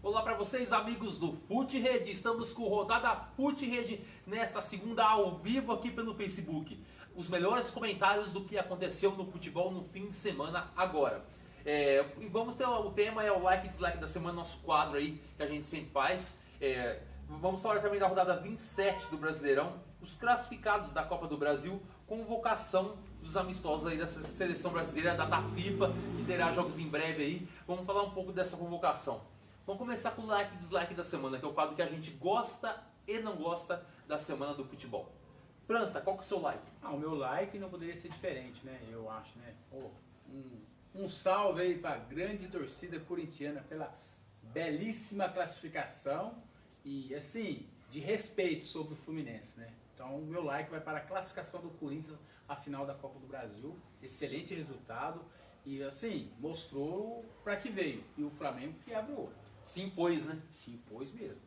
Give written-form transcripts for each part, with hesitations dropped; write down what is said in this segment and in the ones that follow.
Olá para vocês, amigos do Fute Rede. Estamos com Rodada Fute Rede nesta segunda ao vivo aqui pelo Facebook. Os melhores comentários do que aconteceu no futebol no fim de semana agora. E vamos ter o tema é o like e dislike da semana, nosso quadro aí que a gente sempre faz. Vamos falar também da rodada 27 do Brasileirão, os classificados da Copa do Brasil, convocação dos amistosos aí dessa seleção brasileira, da FIFA, que terá jogos em breve aí. Vamos falar um pouco dessa convocação. Vamos começar com o like e dislike da semana, que é o quadro que a gente gosta e não gosta da semana do futebol. França, qual que é o seu like? O meu like não poderia ser diferente, né? Eu acho, né? Um salve aí para a grande torcida corintiana pela belíssima classificação e, assim, de respeito sobre o Fluminense, né? Então, o meu like vai para a classificação do Corinthians à final da Copa do Brasil. Excelente resultado e, assim, mostrou para que veio. E o Flamengo que abre o olho. Se impôs, né? Se impôs mesmo.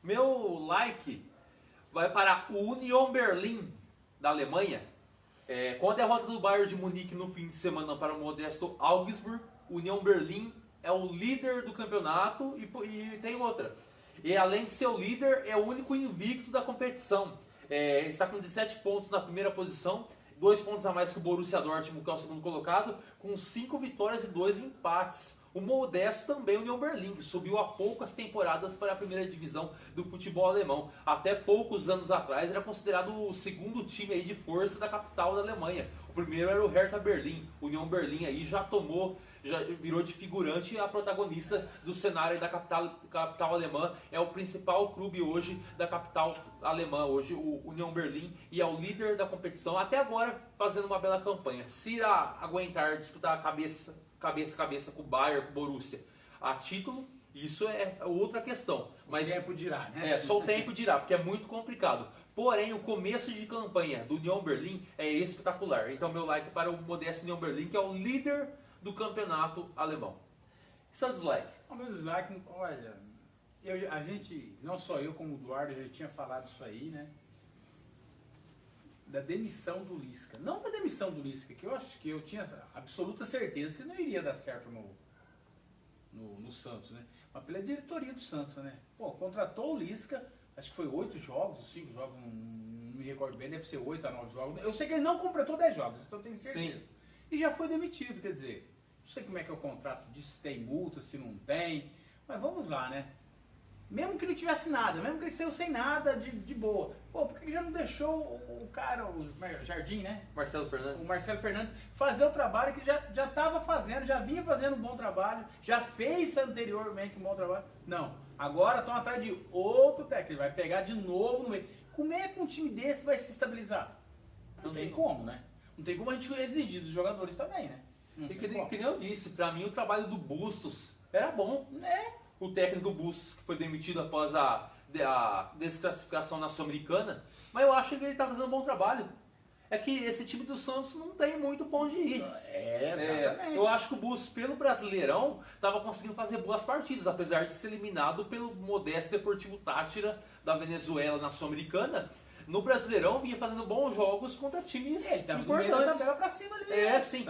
Meu like vai para o Union Berlin, da Alemanha. Com a derrota do Bayern de Munique no fim de semana para o modesto Augsburg, o Union Berlin é o líder do campeonato e tem outra. E além de ser o líder, é o único invicto da competição. Está com 17 pontos na primeira posição, 2 pontos a mais que o Borussia Dortmund, que é o segundo colocado, com 5 vitórias e 2 empates. O modesto também o Union Berlin, que subiu há poucas temporadas para a primeira divisão do futebol alemão. Até poucos anos atrás era considerado o segundo time aí de força da capital da Alemanha. O primeiro era o Hertha Berlim. O Union Berlin aí já virou de figurante a protagonista do cenário da capital alemã. É o principal clube hoje da capital alemã, hoje o Union Berlin, e é o líder da competição, até agora fazendo uma bela campanha. Se irá aguentar disputar cabeça a cabeça com o Bayern, com o Borussia a título, isso é outra questão. Mas o tempo dirá, né? Só o tempo dirá, porque é muito complicado. Porém, o começo de campanha do Union Berlin é espetacular. Então, meu like para o modesto Union Berlin, que é o líder do campeonato alemão. E seu dislike? O meu dislike, olha, a gente, não só eu como o Eduardo, já tinha falado isso aí, né? Da demissão do Lisca. Não da demissão do Lisca, que eu acho que eu tinha absoluta certeza que não iria dar certo no Santos, né? Mas pela diretoria do Santos, né? Pô, contratou o Lisca, acho que foi 8 jogos, 5 jogos, não me recordo bem, deve ser 8 a 9 jogos. Eu sei que ele não completou 10 jogos, isso eu tenho certeza. Sim. E já foi demitido, quer dizer, não sei como é que é o contrato disso, se tem multa, se não tem, mas vamos lá, né? Mesmo que ele tivesse nada, mesmo que ele saiu sem nada, de boa. Pô, por que já não deixou o cara, o Jardim, né? Marcelo Fernandes. O Marcelo Fernandes fazer o trabalho que já estava fazendo, já vinha fazendo um bom trabalho, já fez anteriormente um bom trabalho. Não, agora estão atrás de outro técnico, ele vai pegar de novo no meio. Como é que um time desse vai se estabilizar? Não tem como, né? Não tem como a gente exigir dos jogadores também, né? E que nem eu disse, pra mim o trabalho do Bustos era bom. O técnico Bustos, que foi demitido após a desclassificação na Sul-Americana, mas eu acho que ele está fazendo um bom trabalho. É que esse time do Santos não tem muito pra onde ir. Exatamente. Eu acho que o Bustos, pelo Brasileirão, estava conseguindo fazer boas partidas, apesar de ser eliminado pelo modesto Deportivo Táchira da Venezuela na Sul-Americana. No Brasileirão vinha fazendo bons jogos contra times importantes. Tabela pra cima ali. Sim.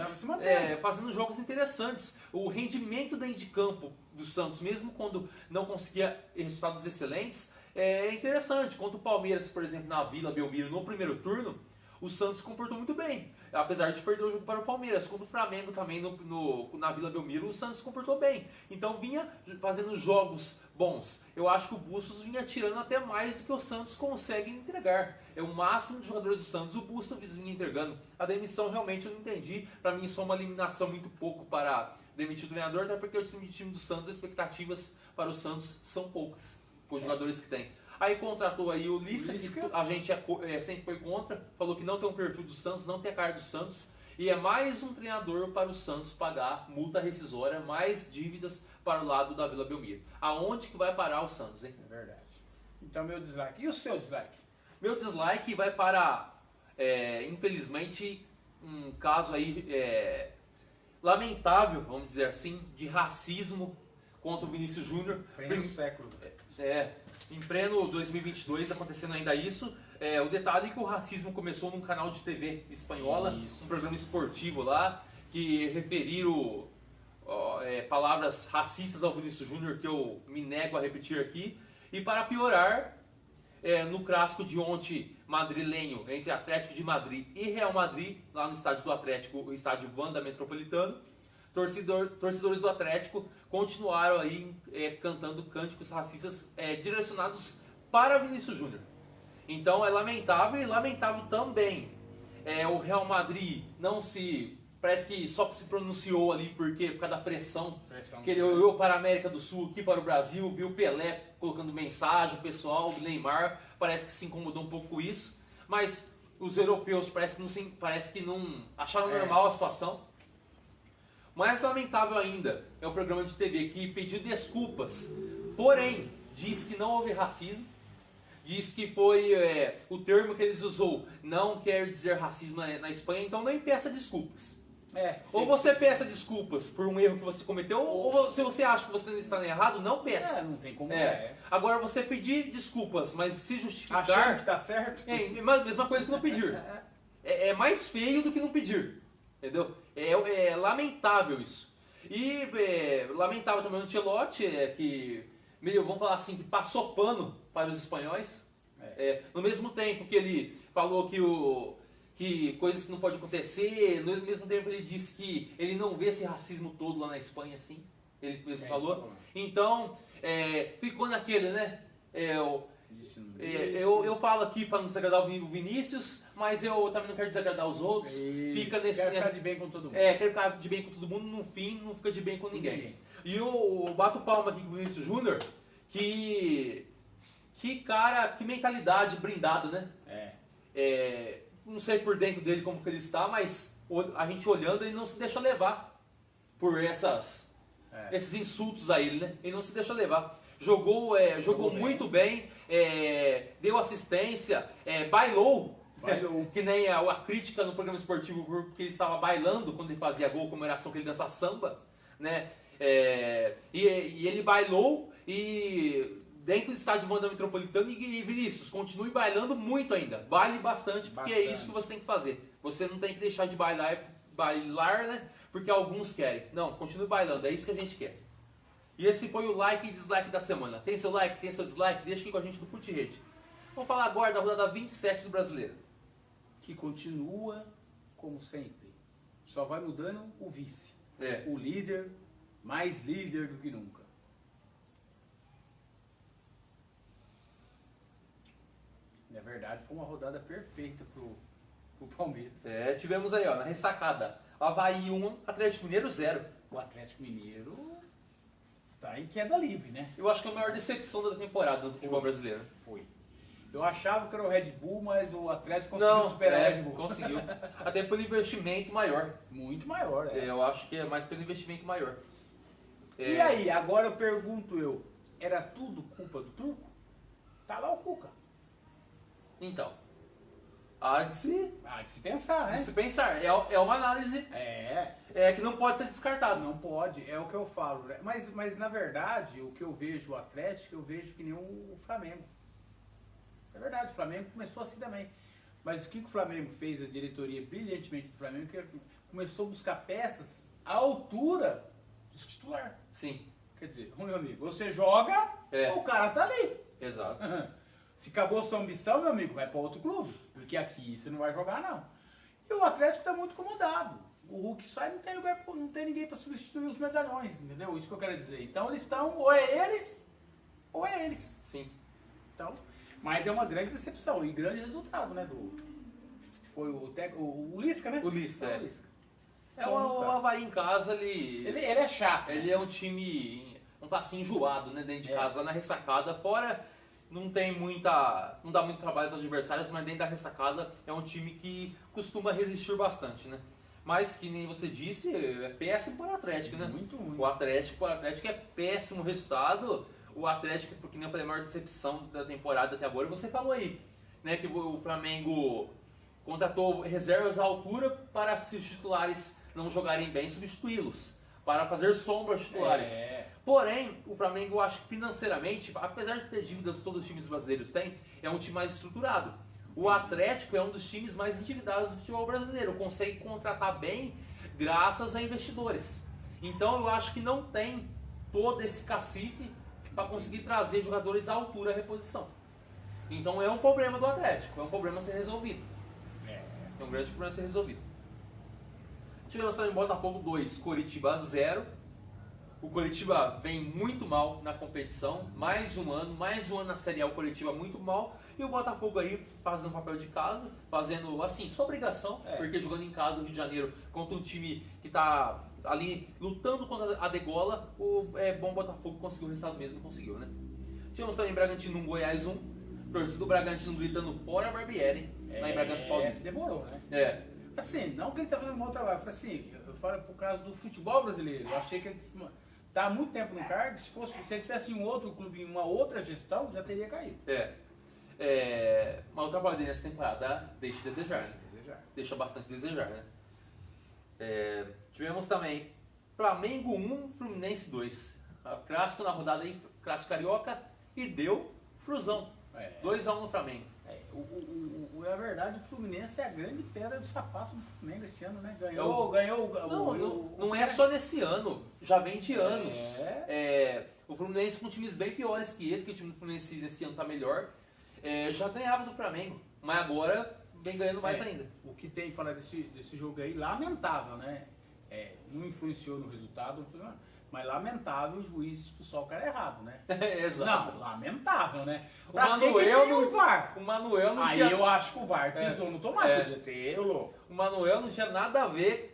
Fazendo jogos interessantes. O rendimento dentro de campo do Santos, mesmo quando não conseguia resultados excelentes, é interessante. Contra o Palmeiras, por exemplo, na Vila Belmiro, no primeiro turno, o Santos se comportou muito bem, apesar de perder o jogo para o Palmeiras. Contra o Flamengo também na Vila Belmiro, o Santos se comportou bem. Então vinha fazendo jogos bons. Eu acho que o Bustos vinha tirando até mais do que o Santos consegue entregar. É o máximo de jogadores do Santos, o Bustos vinha entregando. A demissão realmente eu não entendi. Para mim só uma eliminação muito pouco para demitir o treinador, até porque o time do Santos, as expectativas para o Santos são poucas, com os jogadores que tem. Aí contratou aí o Lisca, que a gente sempre foi contra, falou que não tem um perfil do Santos, não tem a cara do Santos, e é mais um treinador para o Santos pagar multa rescisória, mais dívidas para o lado da Vila Belmiro. Aonde que vai parar o Santos, hein? É verdade. Então, meu dislike. E o seu dislike? Meu dislike vai para, infelizmente, um caso aí lamentável, vamos dizer assim, de racismo contra o Vinícius Júnior. Pleno século. Em pleno 2022 acontecendo ainda isso. O detalhe é que o racismo começou num canal de TV espanhola, um programa esportivo lá, que referiram palavras racistas ao Vinícius Júnior que eu me nego a repetir aqui. E para piorar, no clássico de ontem madrilenho entre Atlético de Madrid e Real Madrid, lá no estádio do Atlético, o estádio Wanda Metropolitano, torcedores do Atlético continuaram aí cantando cânticos racistas direcionados para Vinícius Júnior. Então é lamentável, e lamentável também o Real Madrid parece que só se pronunciou ali por causa da pressão que ele olhou para a América do Sul, aqui para o Brasil, viu o Pelé colocando mensagem, o pessoal, o Neymar, parece que se incomodou um pouco com isso, mas os europeus parece que não acharam normal a situação. Mais lamentável ainda é o programa de TV que pediu desculpas, porém diz que não houve racismo, diz que foi o termo que eles usou não quer dizer racismo na Espanha, então nem peça desculpas. Ou você peça desculpas por um erro que você cometeu, ou se você acha que você não está errado, não peça. Não tem como. Agora você pedir desculpas, mas se justificar... Achar que está certo. Mesma coisa que não pedir. É mais feio do que não pedir. Entendeu? É lamentável isso. E lamentável também o Ancelotti, que vamos falar assim, que passou pano para os espanhóis. No mesmo tempo que ele falou que coisas que não podem acontecer, no mesmo tempo ele disse que ele não vê esse racismo todo lá na Espanha, assim. Ele mesmo falou. Então, ficou naquele, né? Eu falo aqui para não desagradar o Vinícius, mas eu também não quero desagradar os outros. Quero ficar de bem com todo mundo. Quero ficar de bem com todo mundo, no fim não fica de bem com ninguém. E eu bato palma aqui com o Vinícius Júnior, que cara, que mentalidade brindada, né? Não sei por dentro dele como que ele está, mas a gente olhando, ele não se deixa levar por esses insultos a ele, né? Ele não se deixa levar. Jogou muito bem, deu assistência, bailou. Que nem a crítica no programa esportivo, porque ele estava bailando quando ele fazia gol, comemoração que ele dança samba, né? E ele bailou e dentro do estádio Wanda Metropolitano, e Vinícius, continue bailando muito ainda. Baile bastante, porque é isso que você tem que fazer. Você não tem que deixar de bailar, né? Porque alguns querem. Não, continue bailando, é isso que a gente quer. E esse foi o like e dislike da semana. Tem seu like, tem seu dislike? Deixa aqui com a gente no Fute Rede. Vamos falar agora da rodada 27 do Brasileiro. Que continua como sempre. Só vai mudando o vice. O líder, mais líder do que nunca. Na verdade, foi uma rodada perfeita pro Palmeiras. Tivemos aí, na ressacada, Avaí 1, Atlético Mineiro 0. O Atlético Mineiro tá em queda livre, né? Eu acho que é a maior decepção da temporada do futebol brasileiro. Foi. Eu achava que era o Red Bull, mas o Atlético conseguiu superar o Red Bull. Conseguiu. Até pelo investimento maior. Muito maior, Eu acho que é mais pelo investimento maior. E aí, agora eu pergunto era tudo culpa do Turco? Tá lá o Cuca. Então, há de se pensar, né? De se pensar. É uma análise que não pode ser descartada. Não pode, é o que eu falo. Né? Mas na verdade, o que eu vejo o Atlético, eu vejo que nem o Flamengo. É verdade, o Flamengo começou assim também. Mas o que o Flamengo fez, a diretoria brilhantemente do Flamengo, que começou a buscar peças à altura dos titular. Sim. Quer dizer, meu amigo, você joga, o cara tá ali. Exato. Se acabou a sua ambição, meu amigo, vai para outro clube. Porque aqui você não vai jogar, não. E o Atlético tá muito incomodado. O Hulk sai, não tem ninguém para substituir os medalhões, entendeu? Isso que eu quero dizer. Então eles estão, ou é eles. Sim. Então, mas é uma grande decepção e grande resultado, né? Foi o Lisca, né? O Lisca, o Lisca. O Avaí em casa, ele é chato. Ele é um time, vamos falar assim, enjoado, né? Dentro de casa, lá na ressacada. Fora, não dá muito trabalho aos adversários, mas dentro da ressacada é um time que costuma resistir bastante, né? Mas, que nem você disse, é péssimo para o Atlético, né? Muito ruim. O Atlético é péssimo resultado. O Atlético, porque nem eu falei, a maior decepção da temporada até agora. Você falou aí, né, que o Flamengo contratou reservas à altura para, se os titulares não jogarem bem, substituí-los. Para fazer sombra aos titulares. Porém, o Flamengo, eu acho que financeiramente, apesar de ter dívidas que todos os times brasileiros têm, é um time mais estruturado. O Atlético é um dos times mais endividados do futebol brasileiro. Consegue contratar bem graças a investidores. Então eu acho que não tem todo esse cacife para conseguir trazer jogadores à altura à reposição. Então é um problema do Atlético, é um problema a ser resolvido. É um grande problema a ser resolvido. Tivemos também Botafogo 2, Coritiba 0. O Coritiba vem muito mal na competição, mais um ano na Série A, o Coritiba muito mal. E o Botafogo aí fazendo papel de casa, fazendo assim, sua obrigação, porque jogando em casa no Rio de Janeiro contra um time que está ali lutando contra a degola, o bom Botafogo conseguiu o resultado mesmo, conseguiu, né? Tivemos também Bragantino 1, Goiás 1, torcida do Bragantino gritando fora Barbieri, lá em Bragança Paulista. Demorou, né? Assim, não que ele tá fazendo um bom trabalho, assim, eu falo por causa do futebol brasileiro, eu achei que ele tá há muito tempo no cargo, se ele tivesse um outro clube, uma outra gestão, já teria caído. Mas o trabalho dele nessa temporada deixa a desejar, né? Deixa bastante a desejar, né? Tivemos também Flamengo 1, Fluminense 2. Clássico na rodada aí, clássico carioca, e deu Flusão. 2-1 no Flamengo. Na verdade, o Fluminense é a grande pedra do sapato do Flamengo esse ano, né? Não é só nesse ano, já vem de anos. O Fluminense com times bem piores que esse, que o time do Fluminense nesse ano tá melhor, já ganhava do Flamengo, mas agora vem ganhando mais ainda. O que tem que falar desse jogo aí, lamentável, né? Não influenciou no resultado, mas lamentável o juiz expulsar o cara errado, né? Exato. Não, lamentável, né? O Manuel não... O VAR? O Manuel não aí tinha... eu acho que o VAR pisou no tomate, podia ter, louco. O Manuel não tinha nada a ver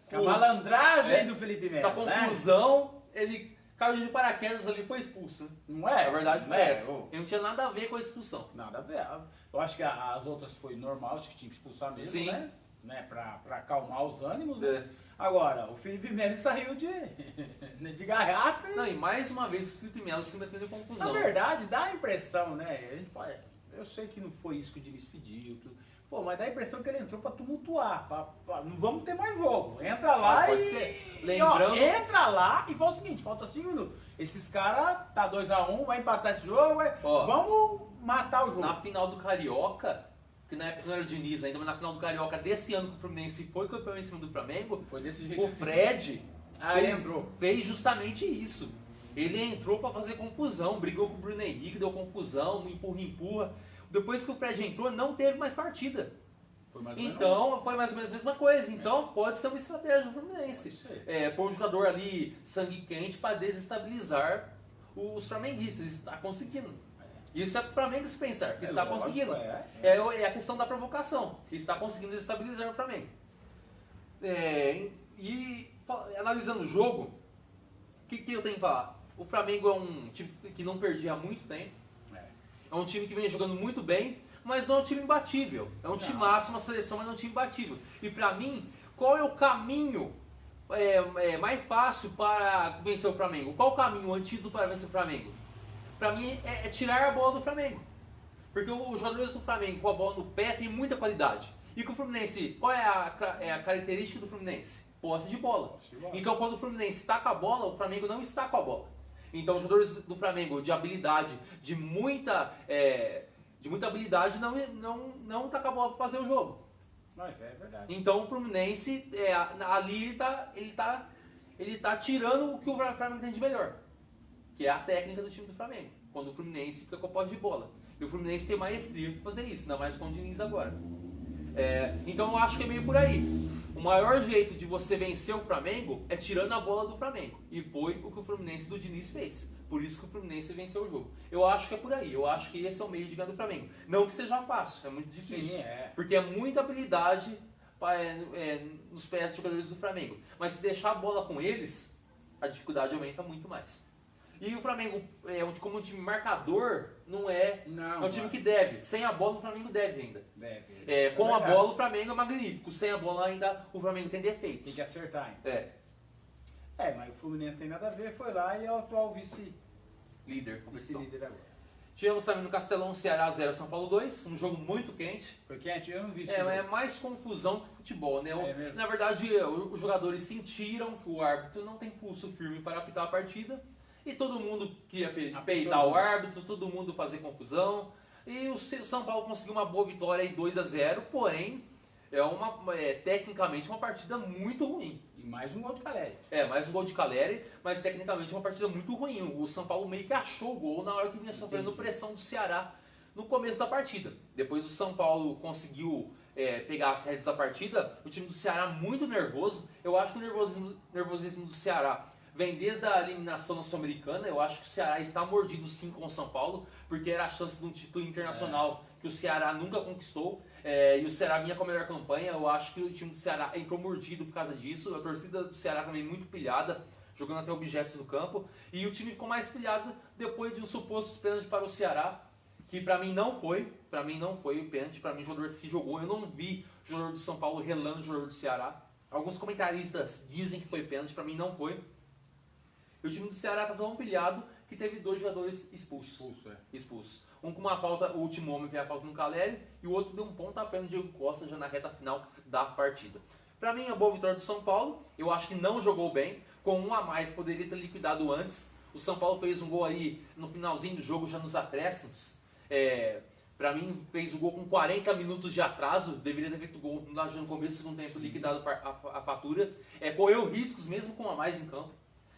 com a malandragem do Felipe Melo, com a conclusão, ele caiu de paraquedas ali e foi expulso. Não é? Na verdade foi essa. Ele não tinha nada a ver com a expulsão. Nada a ver. Eu acho que as outras foi normal, acho que tinha que expulsar mesmo, sim, né? Pra acalmar os ânimos, né? Agora, o Felipe Melo saiu de garrafa e... Não, e mais uma vez o Felipe Melo se metendo em confusão. Na verdade, dá a impressão, né? Eu sei que não foi isso que o Diniz pediu, tudo. Pô, mas dá a impressão que ele entrou pra tumultuar, não vamos ter mais jogo. Entra lá pode ser. Lembrando... entra lá e fala o seguinte, falta 5 minutos. Esses caras, tá 2-1, vai empatar esse jogo, vamos matar o jogo. Na final do Carioca, que na época não era o Diniz ainda, mas na final do Carioca desse ano que o Fluminense foi campeão em cima do Flamengo, foi desse jeito. O Fred fez justamente isso. Ele entrou pra fazer confusão, brigou com o Bruno Henrique, deu confusão, empurra. Depois que o Fred entrou, não teve mais partida. Foi mais ou menos a mesma coisa. Então pode ser uma estratégia do Fluminense. Pôr um jogador ali sangue quente para desestabilizar os flamenguistas. Está conseguindo. Isso é para o Flamengo se pensar, que está conseguindo. É a questão da provocação, que está conseguindo desestabilizar o Flamengo. E analisando o jogo, o que eu tenho que falar? O Flamengo é um time que não perdia há muito tempo. É um time que vem jogando muito bem, mas não é um time imbatível. É um timaço, uma seleção, mas não é um time imbatível. E para mim, qual é o caminho mais fácil para vencer o Flamengo? Qual o caminho, o antídoto para vencer o Flamengo? Para mim é tirar a bola do Flamengo. Porque os jogadores do Flamengo com a bola no pé tem muita qualidade. E com o Fluminense, qual é a característica do Fluminense? Posse de bola. Então quando o Fluminense está com a bola, o Flamengo não está com a bola. Então os jogadores do Flamengo de habilidade, de muita habilidade, não tá com a bola para fazer o jogo. Não, é verdade. Então o Fluminense, ali ele tá tirando o que o Flamengo tem de melhor, que é a técnica do time do Flamengo, quando o Fluminense fica com a posse de bola. E o Fluminense tem maestria para fazer isso, ainda mais com o Diniz agora. Então eu acho que é meio por aí. O maior jeito de você vencer o Flamengo é tirando a bola do Flamengo. E foi o que o Fluminense do Diniz fez. Por isso que o Fluminense venceu o jogo. Eu acho que é por aí. Eu acho que esse é o meio de ganhar do Flamengo. Não que seja fácil, é muito difícil. Sim, porque é muita habilidade nos pés dos jogadores do Flamengo. Mas se deixar a bola com eles, a dificuldade aumenta muito mais. E o Flamengo, como um time marcador, não é um time que deve. Sem a bola, o Flamengo deve ainda. Com a bola, o Flamengo é magnífico. Sem a bola, ainda o Flamengo tem defeitos. Tem que acertar ainda. Mas o Fluminense tem nada a ver, foi lá e é o atual vice-líder agora. Tivemos também no Castelão Ceará 0, São Paulo 2, um jogo muito quente. Foi quente? Eu não vi isso. É mais confusão que futebol, né? Na verdade, os jogadores sentiram que o árbitro não tem pulso firme para apitar a partida. E todo mundo queria peitar o árbitro, todo mundo fazer confusão. E o São Paulo conseguiu uma boa vitória aí, 2-0, porém, tecnicamente uma partida muito ruim. E mais um gol de Caleri. Mais um gol de Caleri, mas tecnicamente uma partida muito ruim. O São Paulo meio que achou o gol na hora que vinha sofrendo pressão do Ceará no começo da partida. Depois o São Paulo conseguiu pegar as rédeas da partida, o time do Ceará muito nervoso. Eu acho que o nervosismo do Ceará vem desde a eliminação na Sul-Americana. Eu acho que o Ceará está mordido sim com o São Paulo, porque era a chance de um título internacional que o Ceará nunca conquistou. E o Ceará vinha com a melhor campanha. Eu acho que o time do Ceará entrou mordido por causa disso. A torcida do Ceará também muito pilhada, jogando até objetos do campo. E o time ficou mais pilhado depois de um suposto pênalti para o Ceará, que pra mim não foi. Pra mim não foi o pênalti. Pra mim o jogador se jogou. Eu não vi o jogador do São Paulo relando o jogador do Ceará. Alguns comentaristas dizem que foi pênalti. Pra mim não foi. E o time do Ceará tá tão pilhado que teve 2 jogadores expulsos. Um com uma falta, o último homem que é a falta no Caleri, e o outro deu um pontapé no Diego Costa já na reta final da partida. Pra mim, a boa vitória do São Paulo. Eu acho que não jogou bem. Com um a mais, poderia ter liquidado antes. O São Paulo fez um gol aí no finalzinho do jogo, já nos acréscimos. Pra mim, fez o gol com 40 minutos de atraso. Deveria ter feito o gol no começo do segundo tempo, liquidado a fatura. Correu riscos mesmo com um a mais em campo.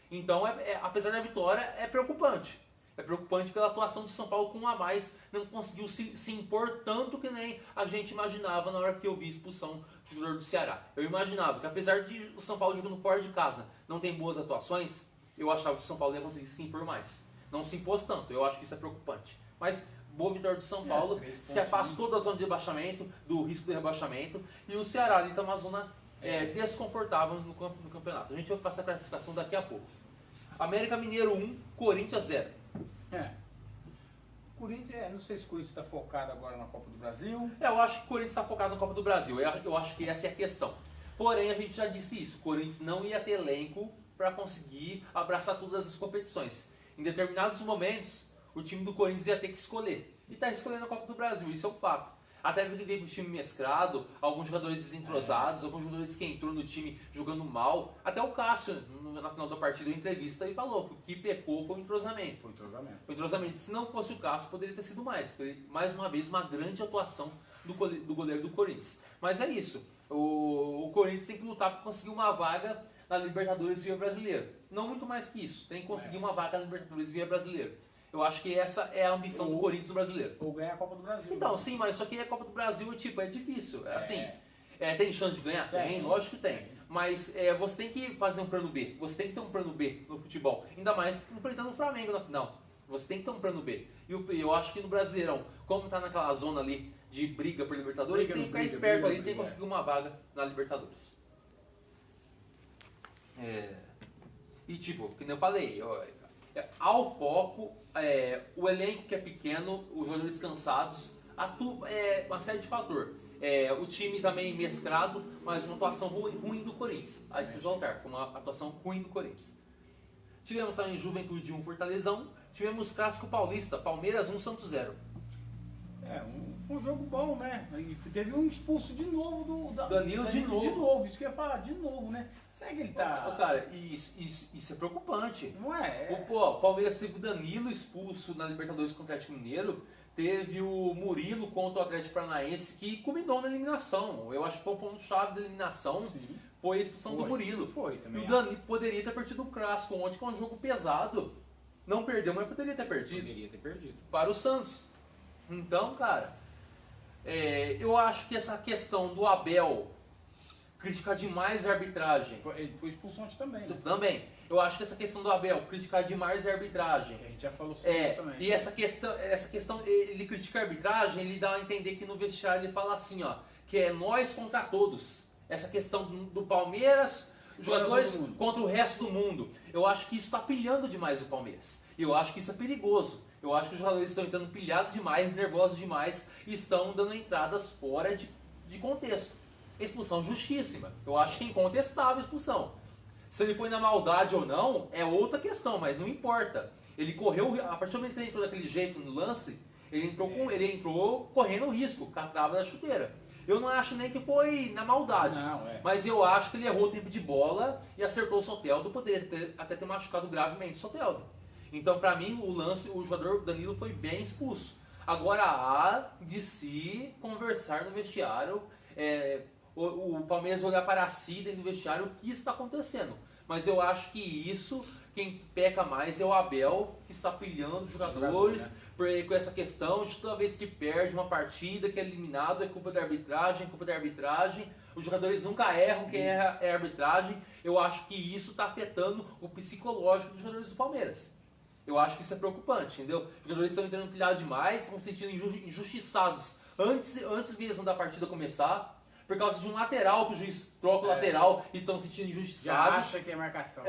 Então, apesar da vitória, é preocupante. É preocupante pela atuação do São Paulo com um a mais. Não conseguiu se impor tanto que nem a gente imaginava na hora que eu vi a expulsão do jogador do Ceará. Eu imaginava que apesar de o São Paulo jogando fora de casa não tem boas atuações, eu achava que o São Paulo ia conseguir se impor mais. Não se impôs tanto, eu acho que isso é preocupante. Mas boa vitória do São Paulo, se afastou da zona de rebaixamento, do risco de rebaixamento, e o Ceará ali está numa zona desconfortável no campeonato. A gente vai passar a classificação daqui a pouco. América Mineiro 1, Corinthians 0. Corinthians, não sei se o Corinthians está focado agora na Copa do Brasil. Eu acho que o Corinthians está focado na Copa do Brasil. Eu acho que essa é a questão. Porém, a gente já disse isso. O Corinthians não ia ter elenco para conseguir abraçar todas as competições. Em determinados momentos, o time do Corinthians ia ter que escolher. E está escolhendo a Copa do Brasil. Isso é um fato. Até porque veio com o time mesclado, alguns jogadores desentrosados, alguns jogadores que entrou no time jogando mal. Até o Cássio, na final da partida, em entrevista, ele falou que o que pecou foi o entrosamento. Foi o entrosamento. Se não fosse o Cássio, poderia ter sido mais. Mais uma vez, uma grande atuação do goleiro do Corinthians. Mas é isso. O Corinthians tem que lutar para conseguir uma vaga na Libertadores via Brasileiro. Não muito mais que isso. Tem que conseguir uma vaga na Libertadores via Brasileiro. Eu acho que essa é a ambição do Corinthians no Brasileiro. Ou ganhar a Copa do Brasil. Então, sim, mas só que a Copa do Brasil é difícil. Tem chance de ganhar? Tem, lógico que tem. Mas você tem que fazer um plano B. Você tem que ter um plano B no futebol. Ainda mais enfrentando o Flamengo na final. Você tem que ter um plano B. E eu acho que no Brasileirão, como tá naquela zona ali de briga por Libertadores, tem que ficar esperto ali e tem que conseguir uma vaga na Libertadores. E tipo, como eu falei, ao foco, o elenco que é pequeno, os jogadores cansados, uma série de fatores. O time também mesclado, mas uma atuação ruim do Corinthians. Aí vocês voltar, foi uma atuação ruim do Corinthians. Tivemos também Juventude 1, Fortaleza 1. Tivemos Clássico Paulista, Palmeiras 1, Santos 0. Um jogo bom, né? E teve um expulso de novo do Danilo de novo. Isso que eu ia falar, de novo, né? Segue ele tá... Cara, isso é preocupante. Não é? O Palmeiras teve o Danilo expulso na Libertadores contra o Atlético Mineiro. Teve o Murilo contra o Atlético Paranaense, que culminou na eliminação. Eu acho que foi o ponto-chave da eliminação. Sim. Foi a expulsão do Murilo. Também. E o Danilo poderia ter perdido o Clássico ontem, que é um jogo pesado. Não perdeu, mas poderia ter perdido. Para o Santos. Então, cara, eu acho que essa questão do Abel criticar demais a arbitragem. Ele foi expulso ontem também. Né? Também. Eu acho que essa questão do Abel criticar demais a arbitragem. A gente já falou sobre isso também. E essa questão, ele critica a arbitragem, ele dá a entender que no vestiário ele fala assim, que é nós contra todos. Essa questão do Palmeiras, os jogadores contra o resto do mundo. Eu acho que isso está pilhando demais o Palmeiras. Eu acho que isso é perigoso. Eu acho que os jogadores estão entrando pilhados demais, nervosos demais e estão dando entradas fora de contexto. Expulsão justíssima. Eu acho que é incontestável a expulsão. Se ele foi na maldade ou não, é outra questão, mas não importa. Ele correu, a partir do momento que ele entrou daquele jeito no lance, ele entrou correndo o risco, com a trava da chuteira. Eu não acho nem que foi na maldade, mas eu acho que ele errou o tempo de bola e acertou o Soteldo, poderia até ter machucado gravemente o Soteldo. Então, pra mim, o jogador Danilo foi bem expulso. Agora, há de se conversar no vestiário, o Palmeiras olhar para si dentro do vestiário o que está acontecendo. Mas eu acho que isso, quem peca mais é o Abel, que está pilhando os jogadores com essa questão de toda vez que perde uma partida, que é eliminado, é culpa da arbitragem, culpa da arbitragem. Os jogadores nunca erram, quem erra é a arbitragem. Eu acho que isso está afetando o psicológico dos jogadores do Palmeiras. Eu acho que isso é preocupante, entendeu? Os jogadores estão entrando pilhados demais, estão se sentindo injustiçados antes mesmo da partida começar, por causa de um lateral que o juiz troca o lateral e estão se sentindo injustiçados. Já acha que é marcação.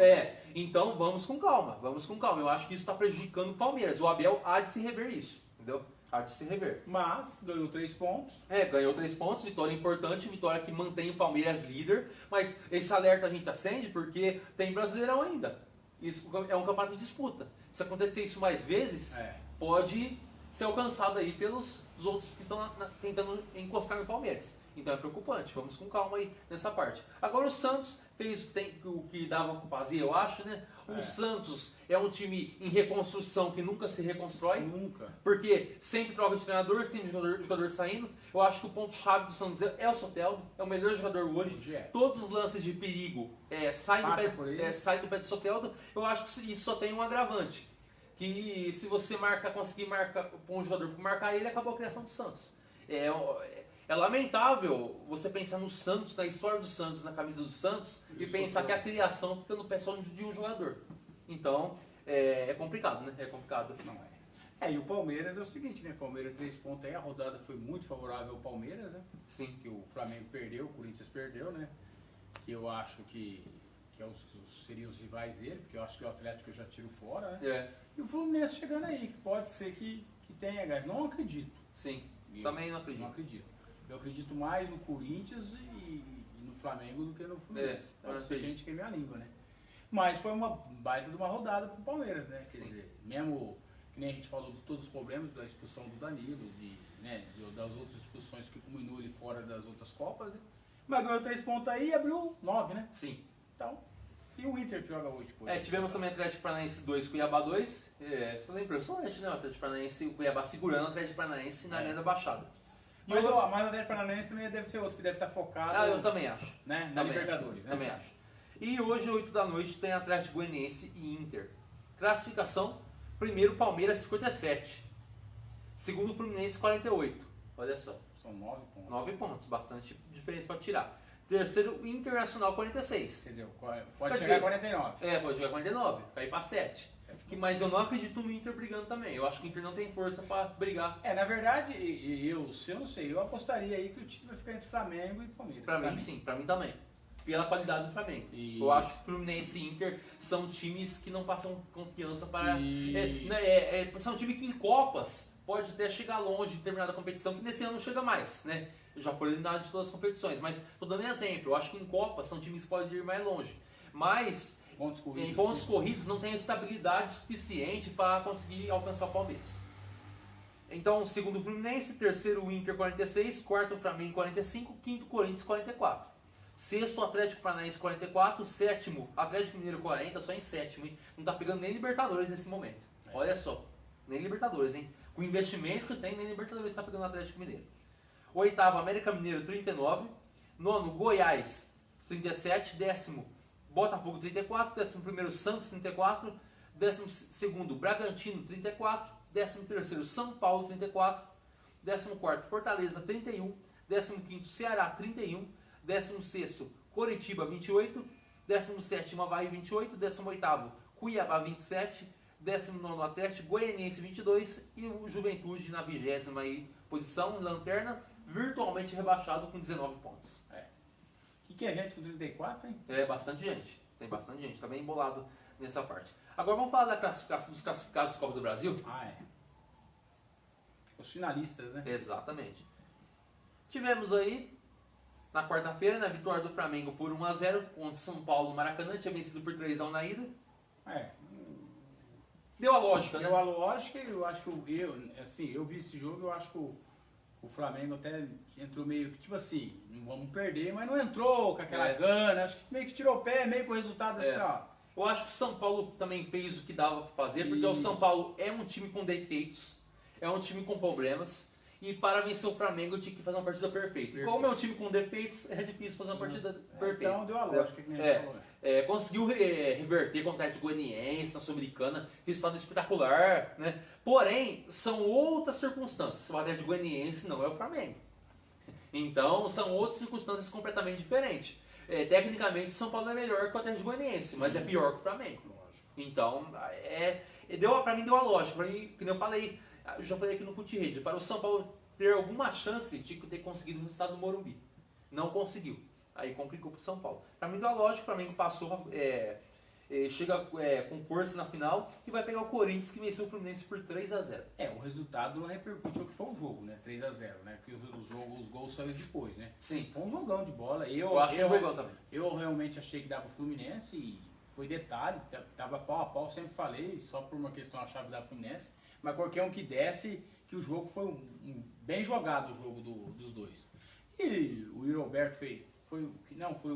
Então vamos com calma, vamos com calma. Eu acho que isso está prejudicando o Palmeiras. O Abel há de se rever isso, entendeu? Há de se rever. Mas ganhou 3 pontos. Ganhou 3 pontos, vitória importante, vitória que mantém o Palmeiras líder, mas esse alerta a gente acende porque tem Brasileirão ainda. Isso é um campeonato de disputa. Se acontecer isso mais vezes, pode ser alcançado aí pelos outros que estão tentando encostar no Palmeiras. Então é preocupante, vamos com calma aí nessa parte. Agora o Santos fez o que dava com fazer, eu acho, né? O Santos é um time em reconstrução que nunca se reconstrói. Nunca. Porque sempre troca de treinador, sempre jogador saindo. Eu acho que o ponto-chave do Santos é o Soteldo, é o melhor jogador hoje. Todos os lances de perigo saem do pé do Soteldo. Eu acho que isso só tem um agravante. Que se você conseguir marcar um jogador para marcar ele, acabou a criação do Santos. É lamentável você pensar no Santos, na história do Santos, na camisa do Santos, e pensar que a criação fica no pé só de um jogador. Então, é complicado, né? É complicado. Não é. E o Palmeiras é o seguinte, né? Palmeiras 3 pontos aí, a rodada foi muito favorável ao Palmeiras, né? Sim. Que o Flamengo perdeu, o Corinthians perdeu, né? Que eu acho que seriam os rivais dele, porque eu acho que o Atlético eu já tiro fora, né? E o Fluminense chegando aí, que pode ser que tenha, guys. Não acredito. Sim, também não acredito. Não acredito. Eu acredito mais no Corinthians e no Flamengo do que no Fluminense. Pode ser que a gente queime a língua, né? Mas foi uma baita de uma rodada pro Palmeiras, né? Quer dizer, mesmo que nem a gente falou de todos os problemas da expulsão do Danilo, das outras expulsões que culminou ele fora das outras Copas, né? Mas ganhou 3 pontos aí e abriu 9, né? Sim. Então, e o Inter que joga hoje? Tivemos também Atlético Paranaense 2, Cuiabá 2. Isso é impressionante, né? O Atlético Paranaense e o Cuiabá segurando o Atlético Paranaense na Arena Baixada. Mas o Atlético Paranaense também deve ser outro que deve estar focado. Eu também acho. Né? Na Libertadores, né? Também acho. E hoje, 8 da noite, tem Atlético Goianiense e Inter. Classificação: primeiro Palmeiras 57. Segundo Fluminense 48. Olha só. São 9 pontos. 9 pontos, bastante diferença para tirar. Terceiro, Internacional 46. Quer dizer, pode chegar a 49. Pode chegar a 49, cair para 7. Mas eu não acredito no Inter brigando também. Eu acho que o Inter não tem força para brigar. Na verdade, se eu não sei, eu apostaria aí que o time vai ficar entre Flamengo e Palmeiras. Para mim, sim, para mim também. Pela qualidade do Flamengo. Eu acho que Fluminense e Inter são times que não passam confiança para... são times que em Copas pode até chegar longe de determinada competição, que nesse ano não chega mais, né? Já foi eliminado de todas as competições. Mas, estou dando exemplo, eu acho que em Copas são times que podem ir mais longe. Mas... em pontos corridos não tem estabilidade suficiente para conseguir alcançar o Palmeiras. Então, segundo o Fluminense, terceiro o Inter 46, quarto o Flamengo 45, quinto Corinthians 44. Sexto Atlético Paranaense 44, sétimo Atlético Mineiro 40, só em sétimo, hein? Não está pegando nem Libertadores nesse momento. Olha só, nem Libertadores, hein? Com o investimento que tem, nem Libertadores está pegando o Atlético Mineiro. Oitavo América Mineiro 39, nono Goiás 37, décimo Botafogo 34, 11º Santos 34, 12º Bragantino 34, 13º São Paulo 34, 14º Fortaleza 31, 15º Ceará 31, 16º Coritiba 28, 17º Avaí 28, 18º Cuiabá 27, 19º Atlético Goianiense 22 e o Juventude na 20ª aí, posição, lanterna, virtualmente rebaixado com 19 pontos. O que é gente com 34, hein? Bastante gente. Tem bastante gente. Tá bem embolado nessa parte. Agora vamos falar da classificação dos classificados do Copa do Brasil? Os finalistas, né? Exatamente. Tivemos aí, na quarta-feira, na vitória do Flamengo por 1-0, onde São Paulo, Maracanã, tinha vencido por 3-1 na ida. Deu a lógica, né? Deu a lógica e eu acho que eu vi esse jogo, eu acho que o Flamengo até entrou meio que, tipo assim, não vamos perder, mas não entrou com aquela gana, acho que meio que tirou o pé, meio com o resultado assim, ó. Eu acho que o São Paulo também fez o que dava para fazer, porque o São Paulo é um time com defeitos, é um time com problemas, e para vencer o Flamengo eu tinha que fazer uma partida perfeita. Como é um time com defeitos, é difícil fazer uma partida perfeita. Então deu a lógica que a gente falou. Conseguiu reverter contra o Atlético Goianiense na Sul-Americana, resultado espetacular, né? Porém, são outras circunstâncias. O Atlético Goianiense não é o Flamengo. Então, são outras circunstâncias completamente diferentes. Tecnicamente, o São Paulo é melhor que o Atlético Goianiense, mas é pior que o Flamengo. Então, pra mim deu a lógica. Pra mim, que nem eu falei, eu já falei aqui no Fute Rede, para o São Paulo ter alguma chance, tinha que ter conseguido o resultado do Morumbi. Não conseguiu. Aí complicou pro São Paulo. Pra mim deu a lógica, o Flamengo passou, chega com força na final e vai pegar o Corinthians, que venceu o Fluminense por 3-0. O resultado não repercutiu o que foi o jogo, né? 3-0, né? Porque os gols saíram depois, né? Sim. Foi um jogão de bola. Eu achei um jogão também. Eu realmente achei que dava o Fluminense e foi detalhe, tava pau a pau, sempre falei, só por uma questão a chave da Fluminense, mas qualquer um que desse, que o jogo foi bem jogado, o jogo dos dois. E o Yuri Alberto foi o Renato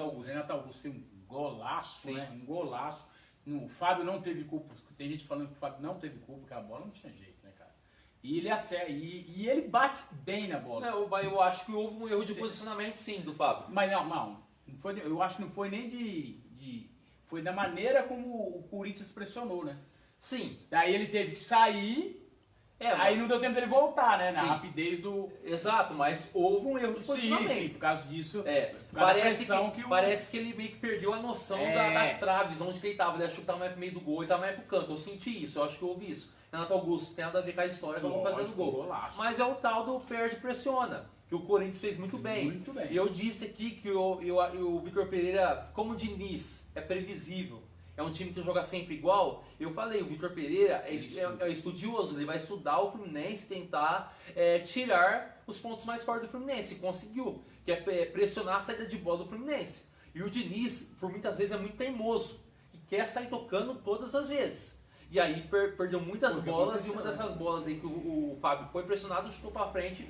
Augusto. Renato Augusto fez um golaço, Sim. né? Um golaço. O Fábio não teve culpa, tem gente falando que o Fábio não teve culpa, que a bola não tinha jeito, né, cara? E ele acerta, e ele bate bem na bola. Não, eu acho que houve um erro de posicionamento, sim, do Fábio. Mas não foi, eu acho que não foi nem foi da maneira como o Corinthians pressionou, né? Sim. Daí ele teve que sair, aí não deu tempo dele voltar, né? Na Sim. rapidez do... Exato, mas houve um erro de posicionamento. Sim, por causa disso. Parece que ele meio que perdeu a noção das traves, onde que ele estava. Ele achou que estava mais pro meio do gol e estava mais pro canto. Eu senti isso, eu acho que houve isso. Renato Augusto tem nada a ver com a história que eu vou fazer no gol. Golaço. Mas é o tal do perde e pressiona, que o Corinthians fez muito bem. Muito bem. E eu disse aqui que o Vitor Pereira, como o Diniz, é previsível. É um time que joga sempre igual. Eu falei, o Vitor Pereira é estudioso, ele vai estudar o Fluminense, tentar tirar os pontos mais fortes do Fluminense. Conseguiu, que é pressionar a saída de bola do Fluminense. E o Diniz, por muitas vezes, é muito teimoso e quer sair tocando todas as vezes. E aí perdeu muitas bolas, e uma dessas bolas aí que o Fábio foi pressionado, chutou pra frente,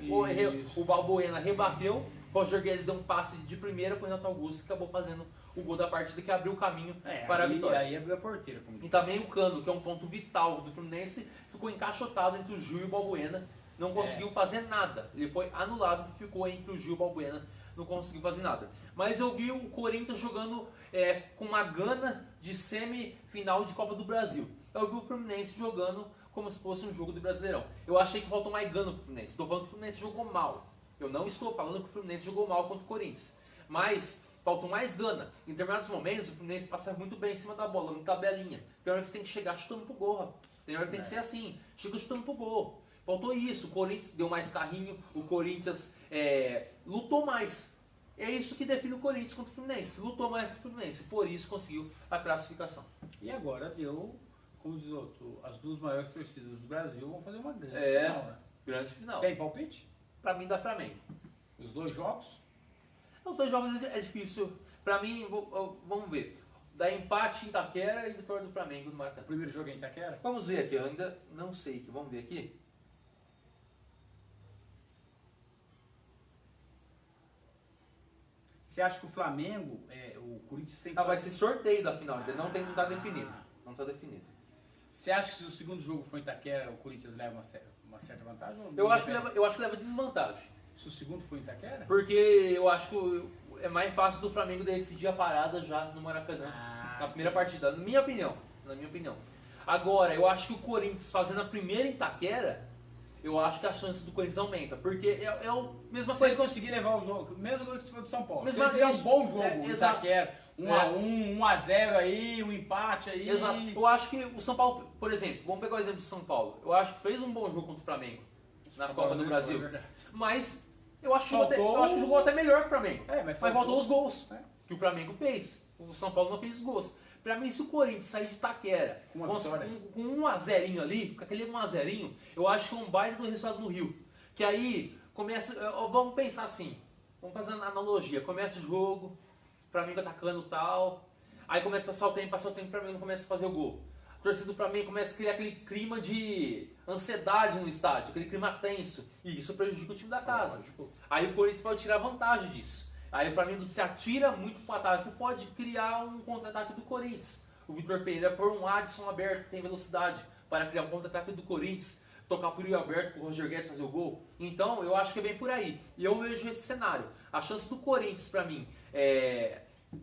o Balbuena rebateu, o Roger Guedes deu um passe de primeira com o Renato Augusto, que acabou fazendo o gol da partida, que abriu o caminho para a vitória. Aí abriu a porteira. E também o Cano, que é um ponto vital do Fluminense, ficou encaixotado entre o Gil e o Balbuena, não conseguiu fazer nada. Ele foi anulado, ficou entre o Gil e o Balbuena, não conseguiu fazer nada. Mas eu vi o Corinthians jogando com uma gana de semifinal de Copa do Brasil. Eu vi o Fluminense jogando como se fosse um jogo do Brasileirão. Eu achei que faltou mais gana pro Fluminense. Estou falando que o Fluminense jogou mal. Eu não estou falando que o Fluminense jogou mal contra o Corinthians. Mas faltou mais gana. Em determinados momentos, o Fluminense passa muito bem em cima da bola, no tabelinha. Tem hora que você tem que chegar chutando pro gol, rapaz. Tem hora que tem que ser assim. Chega chutando pro gol. Faltou isso. O Corinthians deu mais carrinho. O Corinthians lutou mais. É isso que define o Corinthians contra o Fluminense. Lutou mais que o Fluminense. Por isso conseguiu a classificação. E agora deu, como diz outro, as duas maiores torcidas do Brasil vão fazer uma grande final, né? Grande final. Tem palpite? Pra mim dá Flamengo. Os dois jogos? Os dois jogos é difícil. Pra mim, vamos ver. Dá empate em Itaquera e vitória do Flamengo no Maracanã. O primeiro jogo é em Itaquera? Vamos ver aqui, eu ainda não sei. Vamos ver aqui. Você acha que o Flamengo, o Corinthians tem que... vai ser sorteio da final, ainda não está definido. Não está definido. Você acha que se o segundo jogo for em Itaquera, o Corinthians leva uma certa vantagem? Eu acho que leva desvantagem. Se o segundo for em Itaquera? Porque eu acho que é mais fácil do Flamengo decidir a parada já no Maracanã. Na primeira partida, na minha opinião. Agora, eu acho que o Corinthians fazendo a primeira em Itaquera, eu acho que a chance do Corinthians aumenta. Porque é a mesma coisa. Se eles conseguirem levar o jogo, mesmo que se for do São Paulo. Se ele fizer um bom jogo, Itaquera, 1-1, 1-0 aí, um empate aí. Exato. Eu acho que o São Paulo, por exemplo, vamos pegar o exemplo do São Paulo. Eu acho que fez um bom jogo contra o Flamengo na Copa do Brasil. Mas eu acho que jogou até melhor que o Flamengo. Mas faltou os gols que o Flamengo fez. O São Paulo não fez os gols. Pra mim, se o Corinthians sair de Itaquera com 1-0 ali, com aquele 1-0, eu acho que é um baile do resultado no Rio. Que aí começa. Vamos pensar assim. Vamos fazer uma analogia. Começa o jogo, Flamengo atacando e tal. Aí começa a passar o tempo, o Flamengo começa a fazer o gol. A torcida do Flamengo começa a criar aquele clima de ansiedade no estádio, aquele clima tenso. E isso prejudica o time da casa. Aí o Corinthians pode tirar vantagem disso. Aí o Flamengo se atira muito para o ataque, pode criar um contra-ataque do Corinthians. O Vitor Pereira por um Adson aberto, que tem velocidade, para criar um contra-ataque do Corinthians. tocar por Yuri aberto pro Roger Guedes fazer o gol. Então, eu acho que é bem por aí. E eu vejo esse cenário. A chance do Corinthians, pra mim,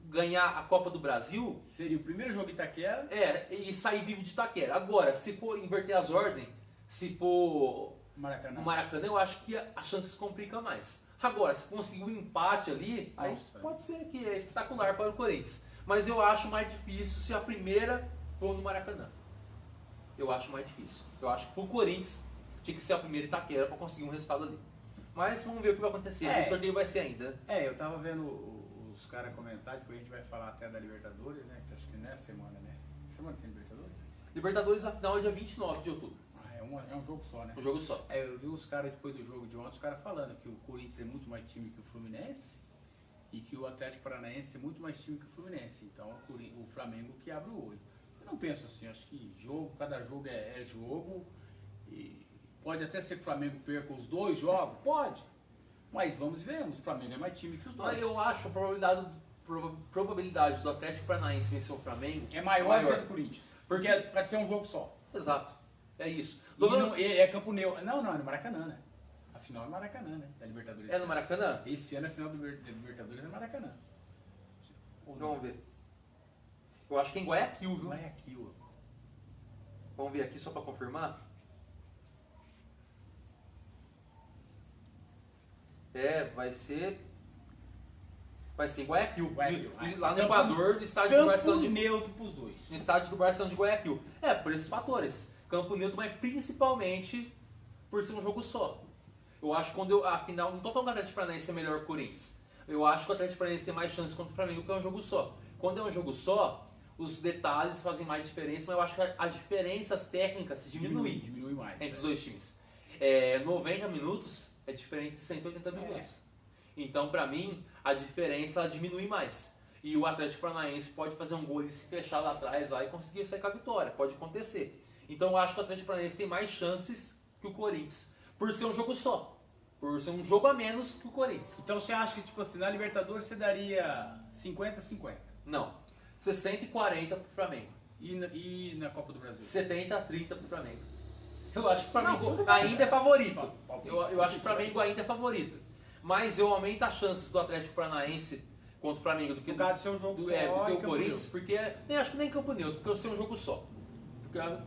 ganhar a Copa do Brasil... Seria o primeiro jogo em Itaquera. E sair vivo de Itaquera. Agora, se for inverter as ordens, se for Maracanã. o Maracanã, eu acho que a chance se complica mais. Agora, se conseguir um empate ali, aí Nossa. pode ser que é espetacular para o Corinthians. Mas eu acho mais difícil se a primeira for no Maracanã. Eu acho mais difícil. Eu acho que pro Corinthians tinha que ser a primeira Itaquera para conseguir um resultado ali. Mas vamos ver o que vai acontecer. O sorteio vai ser ainda. Eu tava vendo os caras comentar, depois a gente vai falar até da Libertadores, né? Que acho que não é semana, né? Semana tem Libertadores? Libertadores, a final é dia 29 de outubro. É um jogo só, né? Um jogo só. Eu vi os caras depois do jogo de ontem, os caras falando que o Corinthians é muito mais time que o Fluminense e que o Atlético Paranaense é muito mais time que o Fluminense. Então o Flamengo que abre o olho. Eu não penso assim, acho que cada jogo é jogo. E pode até ser que o Flamengo perca os 2 jogos, pode. Mas vamos ver, o Flamengo é mais time que os 2. Mas eu acho a probabilidade do Atlético Paranaense vencer o Flamengo é maior do que a do Corinthians. Porque pode ser um jogo só. Exato. É isso. É Campo Neutro. Não, é no Maracanã, né? A final é Maracanã, né? Da Libertadores. É no Maracanã? Esse ano a final da Libertadores é no Maracanã. Vamos ver. Eu acho que é em Guayaquil, viu? Guayaquil. Vamos ver aqui só pra confirmar. Vai ser em Guayaquil. Lá no Equador, no estádio do Barcelona de neutro pros dois. No estádio do Barcelona de Guayaquil. Por esses fatores. Campo neutro, mas principalmente por ser um jogo só. Eu acho que afinal, não tô falando que o Atlético Paranaense é melhor que o Corinthians. Eu acho que o Atlético Paranaense tem mais chance contra o Flamengo porque é um jogo só. Quando é um jogo só, os detalhes fazem mais diferença, mas eu acho que as diferenças técnicas se diminuem. Diminui mais. Entre os dois times. 90 minutos é diferente de 180 minutos. Então, pra mim, a diferença ela diminui mais. E o Atlético Paranaense pode fazer um gol e se fechar lá atrás lá, e conseguir sair com a vitória. Pode acontecer. Então, eu acho que o Atlético Paranaense tem mais chances que o Corinthians. Por ser um jogo só. Por ser um jogo a menos que o Corinthians. Então, você acha que tipo assim, na Libertadores você daria 50-50? Não. 60-40 pro Flamengo. E na Copa do Brasil? 70-30 pro Flamengo. Eu acho que o Flamengo ainda é favorito. Eu acho que o Flamengo ainda é favorito. Mas eu aumento as chances do Atlético Paranaense contra o Flamengo do que por causa de ser um jogo só, do que o Corinthians, porque nem acho que nem Campo Neutro, porque ser um jogo só.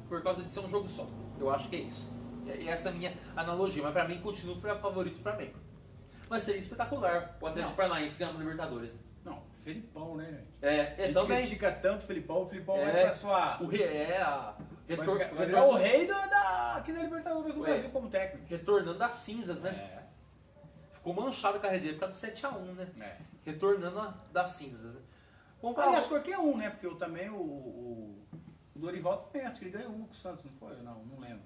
Por causa de ser um jogo só. Eu acho que é isso. E essa é a minha analogia, mas pra mim continua o favorito do Flamengo. Mas seria espetacular o Atlético Paranaense ganhando a Libertadores. Não, Felipão, né? Também. Critica tanto o Felipão vai pra sua... Vai virar o rei aqui da Libertadores do Brasil como técnico. Retornando das cinzas, né? Ficou manchado a carreira dele por causa do 7-1, né? Retornando das cinzas. Né? Aliás, qualquer um, né? Porque eu também, o Dorival também, acho que ele ganhou uma com o Santos, não foi? Não lembro.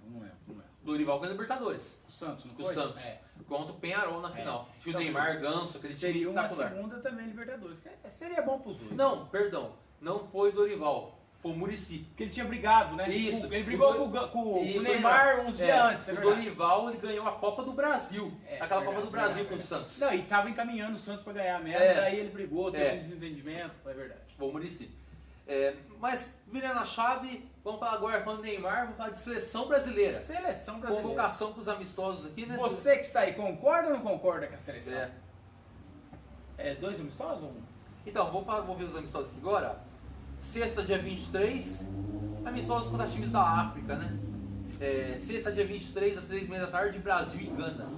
Dorival ganhou a Libertadores. O Santos, não foi? O Santos. Contra o Penharol na final. E o Neymar, Ganso, aquele time seria espetacular. Seria uma segunda também Libertadores. Seria bom pros dois. Não, perdão. Não foi o Dorival. Foi o Muricy. Porque ele tinha brigado, né? Isso. Ele brigou com o Neymar uns dias antes. O Dorival ele ganhou a Copa do Brasil. Aquela Copa do Brasil com o Santos. Não, e tava encaminhando o Santos pra ganhar mesmo. Daí ele brigou, teve um desentendimento. É verdade. Foi o Muricy. Mas, virando a chave, vamos falar agora falando de Neymar, vamos falar de seleção brasileira. Seleção brasileira. Convocação pros amistosos aqui, né? Você que está aí, concorda ou não concorda com a seleção? 2 amistosos ou 1? Então, vou ver os amistosos aqui agora. Sexta, dia 23, amistosos contra times da África, né? Sexta, dia 23, às 3h30 da tarde, Brasil e Gana.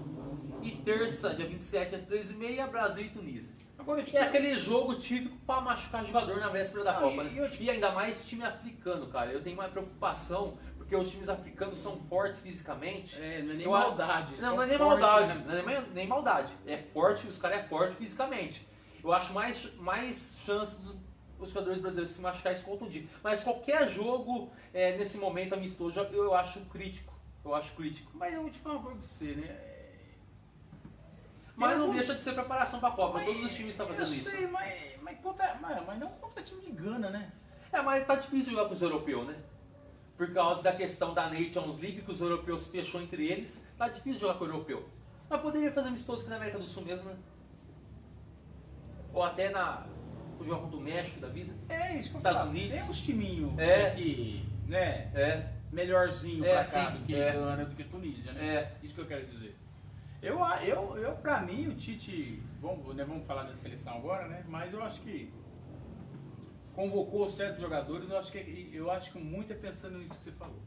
E terça, dia 27, às 3h30, Brasil e Tunísia. É aquele jogo típico pra machucar jogador na véspera da Copa, né? E ainda mais time africano, cara. Eu tenho uma preocupação, porque os times africanos são fortes fisicamente. Não é nem maldade. Não é nem maldade. Não é nem maldade. É forte, os caras é forte fisicamente. Eu acho mais chance dos jogadores brasileiros se machucar e se contundir. Mas qualquer jogo, nesse momento amistoso, eu acho crítico. Mas eu vou te falar uma coisa pra você, né? Mas não deixa de ser preparação pra Copa. Todos os times estão fazendo isso. Eu sei, mas não contra time de Gana, né? Mas tá difícil jogar com os europeus, né? Por causa da questão da Nations League, que os europeus fechou entre eles. Tá difícil jogar com o europeu. Mas poderia fazer amistoso aqui na América do Sul mesmo, né? Ou até o jogo contra o México da vida. Isso que eu Estados falo. Unidos. Tem uns timinhos aqui, né? melhorzinho pra cá sim, do que Gana, do que Tunísia, né? Isso que eu quero dizer. Pra mim, o Tite, vamos falar da seleção agora, né? Mas eu acho que convocou certos jogadores, eu acho que muito é pensando nisso que você falou.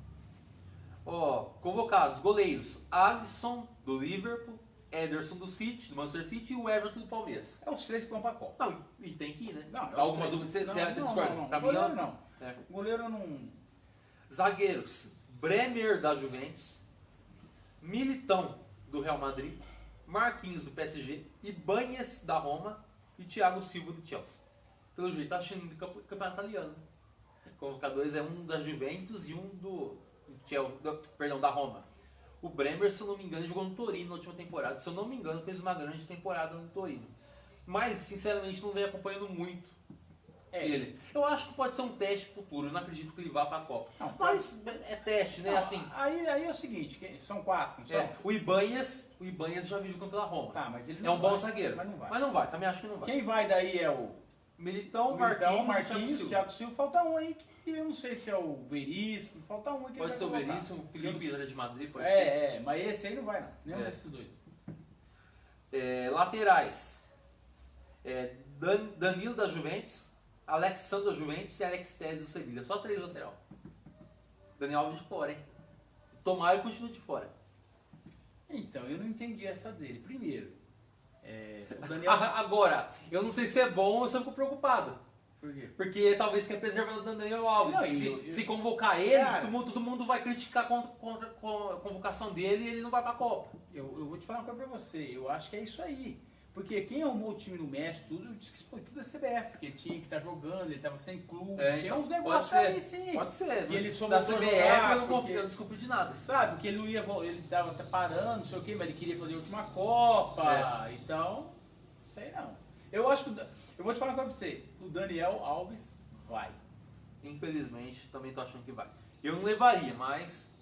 Ó, convocados, goleiros, Alisson, do Liverpool, Ederson do City, do Manchester City e o Everton do Palmeiras. É os três que vão pra Copa. Não, e tem que ir, né? Não, Alguma dúvida? Você discorda? Não. Pra mim, Goleiro não. É. Goleiro não... Zagueiros, Bremer da Juventus, Militão do Real Madrid, Marquinhos do PSG, Ibañez da Roma e Thiago Silva do Chelsea. Pelo jeito, tá achando do campeonato italiano. Convocadores é um da Juventus e um da Roma. O Bremer, se eu não me engano, jogou no Torino na última temporada. Se eu não me engano, fez uma grande temporada no Torino. Mas, sinceramente, não venho acompanhando muito ele. Eu acho que pode ser um teste futuro. Eu não acredito que ele vá para a Copa. Não, mas é teste, né? Não, assim, aí é o seguinte, são quatro, não são? o Ibañez já vi jogando pela Roma. Tá, mas ele é não um bom vai, zagueiro. Mas não vai. Também acho que não vai. Quem vai daí é o Militão, Marquinhos, Thiago Silva. Falta um aí que eu não sei se é o Veríssimo. Falta um aí que Pode ser o vai colocar. Veríssimo, o Felipe de Madrid, pode ser. Mas esse aí não vai não. Nenhum desses dois. Laterais. Danilo da Juventus, Alexandre da Juventus e Alex Telles do Sevilha. Só 3 lateral. Daniel Alves de fora, hein? Tomara e continue de fora. Então, eu não entendi essa dele. Primeiro, o Daniel... Agora, eu não sei se é bom ou se eu fico preocupado. Por quê? Porque talvez quer preservar o Daniel Alves. Não, se convocar ele, cara, todo mundo vai criticar a convocação dele e ele não vai pra Copa. Eu vou te falar uma coisa pra você. Eu acho que é isso aí. Porque quem arrumou o time no México, tudo, disse que foi tudo da CBF, que ele tinha que estar jogando, ele estava sem clube. Tem então, uns negócios aí, sim. Pode ser. E ele só da voltou a CBF jogar eu não porque- desculpo de nada. Sabe, porque ele não ia, ele tava parando, não sei o quê, mas ele queria fazer a última Copa. Então, sei não. Eu acho que, eu vou te falar uma coisa pra você, o Daniel Alves vai. Infelizmente, também tô achando que vai. Eu não levaria, mas...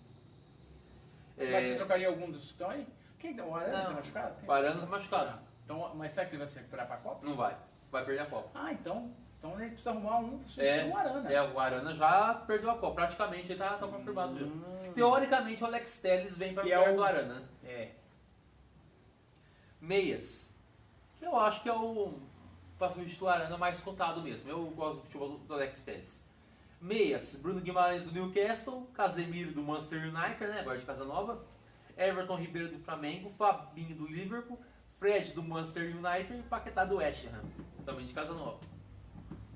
Mas você trocaria algum dos que estão aí? Quem? O Arana Não, tá machucado? o Arana tá machucado. Então, mas será que ele vai se recuperar pra Copa? Não vai. Vai perder a Copa. Ah, então ele precisa arrumar um pra substituir o Arana. O Arana já perdeu a Copa. Praticamente ele tá confirmado já. Teoricamente o Alex Telles vem para Que perto é o- do Arana. Meias. Que eu acho que é o para substituir o Arana mais cotado mesmo. Eu gosto do futebol do Alex Telles. Meias. Bruno Guimarães do Newcastle. Casemiro do Manchester United, né? Agora de Casa Nova. Everton Ribeiro do Flamengo. Fabinho do Liverpool. Fred do Manchester United e Paquetá do West Ham, também de Casa Nova.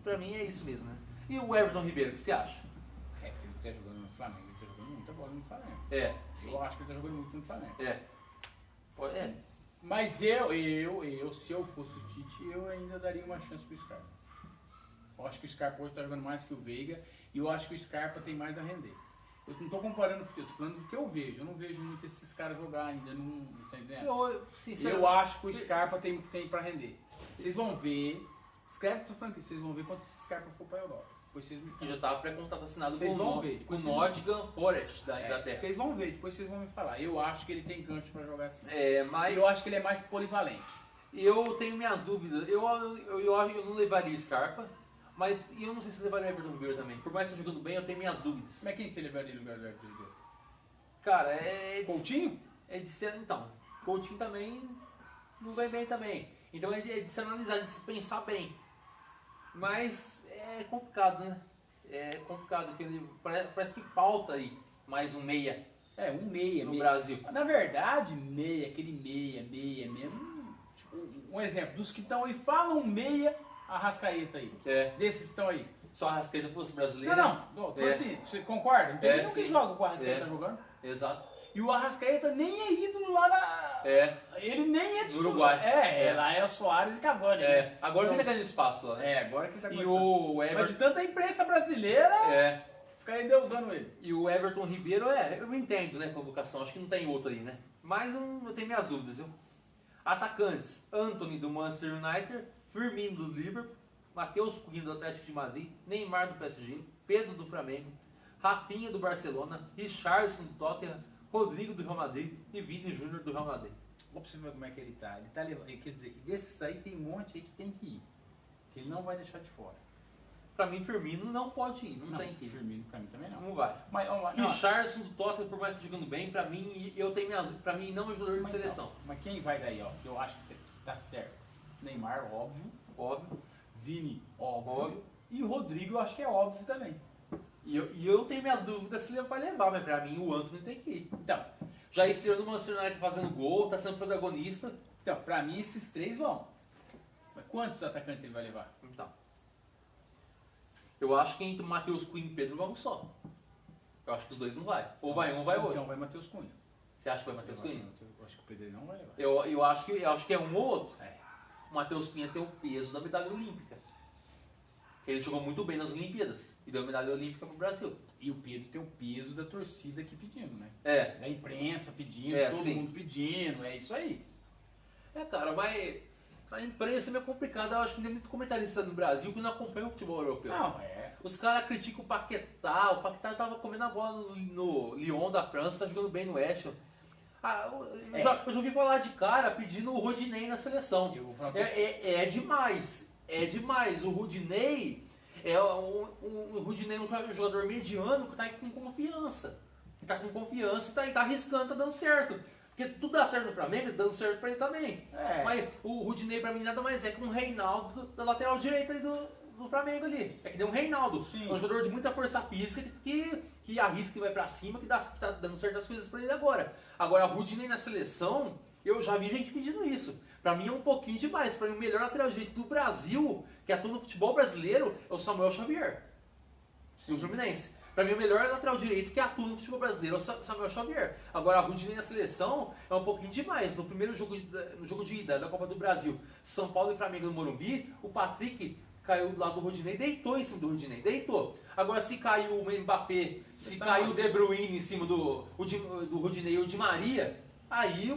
Pra mim é isso mesmo, né? E o Everton Ribeiro, o que você acha? Ele tá jogando no Flamengo, ele tá jogando muita bola no Flamengo. Sim. Eu acho que ele tá jogando muito no Flamengo. É. Mas se eu fosse o Tite, eu ainda daria uma chance pro Scarpa. Eu acho que o Scarpa hoje tá jogando mais que o Veiga e eu acho que o Scarpa tem mais a render. Eu não tô comparando o futebol, eu tô falando do que eu vejo. Eu não vejo muito esses caras jogar ainda, não tá entendendo? Eu acho que o Scarpa tem pra render. Vocês vão ver, escreve que eu tô falando aqui, vocês vão ver quando esse Scarpa for pra Europa. Depois vocês me E falam. já estava pré-contrato assinado Vocês vão ver, com depois o vocês Nottingham Forest da Inglaterra. Vocês vão ver, depois vocês vão me falar. Eu acho que ele tem gancho pra jogar assim. Mas Eu acho que ele é mais polivalente. eu tenho minhas dúvidas. Eu não levaria Scarpa, mas eu não sei se levaria Everton Ribeiro também. Por mais que esteja jogando bem, eu tenho minhas dúvidas. Mas quem você levaria no lugar do Everton Ribeiro? Cara, Coutinho? é de ser. Então, Coutinho também não vai bem também. Então é de se analisar, de se pensar bem. Mas é complicado, né? É complicado, porque parece que falta aí mais um meia Um meia. no Brasil. Na verdade, aquele meia mesmo. Tipo, um exemplo, dos que estão aí, falam meia, Arrascaeta aí. Desses que estão aí. Só a Rascaeta fosse brasileiro. Não, assim, você concorda? Não tem nenhum que sim. joga com o Arrascaeta jogando. Exato. E o Arrascaeta nem é ídolo lá na... Ele nem é No Uruguai. Lá é o Soares e Cavani, né? Agora São ele tá ganhando espaço lá, né? agora que ele tá E começando. o Mas de Everton. tanta imprensa brasileira, fica aí endeusando ele. E o Everton Ribeiro, eu entendo, né, convocação, acho que não tem outro aí, né? Mas eu tenho minhas dúvidas, viu? Atacantes, Antony do Manchester United, Firmino do Liverpool, Matheus Cunha do Atlético de Madrid, Neymar do PSG, Pedro do Flamengo, Rafinha do Barcelona, Richarlison do Tottenham, Rodrigo do Real Madrid e Vini Júnior do Real Madrid. Vou pra você ver como é que ele tá. Quer dizer, desses aí tem um monte aí que tem que ir. Que ele não vai deixar de fora. Pra mim, Firmino não pode ir, não tem que ir. Firmino pra mim também não. Não vai. Mas, vamos lá, não. Richarlison do Tottenham, por mais que esteja jogando bem, pra mim, pra mim não é jogador de Mas seleção. não. Mas quem vai daí, ó? Que eu acho que tá certo. Neymar, óbvio. Óbvio. Vini, óbvio. Óbvio. E o Rodrigo, eu acho que é óbvio também. E eu tenho minha dúvida se ele vai levar, mas pra mim o Antony tem que ir. Então, Já estreou no Manchester United fazendo gol, tá sendo protagonista. pra mim esses três vão. Mas quantos atacantes ele vai levar? Então. Eu acho que entre Matheus Cunha e Pedro vão só. Eu acho que os dois não vai. Ou vai um ou vai outro. Então vai Matheus Cunha. Você acha que vai Matheus Cunha? Eu acho que o Pedro não vai levar. Eu acho que é um ou outro. É. O Matheus Cunha tem o peso da medalha olímpica. Ele jogou muito bem nas Olimpíadas e deu medalha olímpica pro Brasil. E o Pedro tem o peso da torcida aqui pedindo, né? É. Da imprensa pedindo, todo sim. mundo pedindo, é isso aí. Cara, mas a imprensa é meio complicada. Eu acho que tem muito comentarista no Brasil que não acompanha o futebol europeu. Não, é. Os caras criticam o Paquetá tava comendo a bola no Lyon da França, tá jogando bem no West Ham. Eu já ouvi falar de cara pedindo o Rodinei na seleção. Eu vou falar É demais. É demais. O Rodinei o Rodinei é um jogador mediano que tá com confiança. Que tá com confiança e tá arriscando, tá dando certo. Porque tudo dá certo no Flamengo, dando certo pra ele também. É. Mas o Rodinei pra mim nada mais é que um Reinaldo da lateral direita ali do Flamengo ali. É que nem um Reinaldo. Sim. É um jogador de muita força física que arrisca e vai pra cima, que tá dando certo as coisas pra ele agora. Agora, o Rodinei na seleção, eu já vi gente pedindo isso. Pra mim é um pouquinho demais. Pra mim o melhor lateral direito do Brasil, que atua no futebol brasileiro, é o Samuel Xavier. Do Fluminense. Pra mim o melhor lateral direito que atua no futebol brasileiro é o Samuel Xavier. Agora, a Rodinei na seleção é um pouquinho demais. No primeiro jogo de ida da Copa do Brasil, São Paulo e Flamengo no Morumbi, o Patrick caiu do lado do Rodinei, deitou em cima do Rodinei, deitou. Agora, se caiu o Mbappé, se caiu o De Bruyne em cima do Rodinei e o Di Maria, aí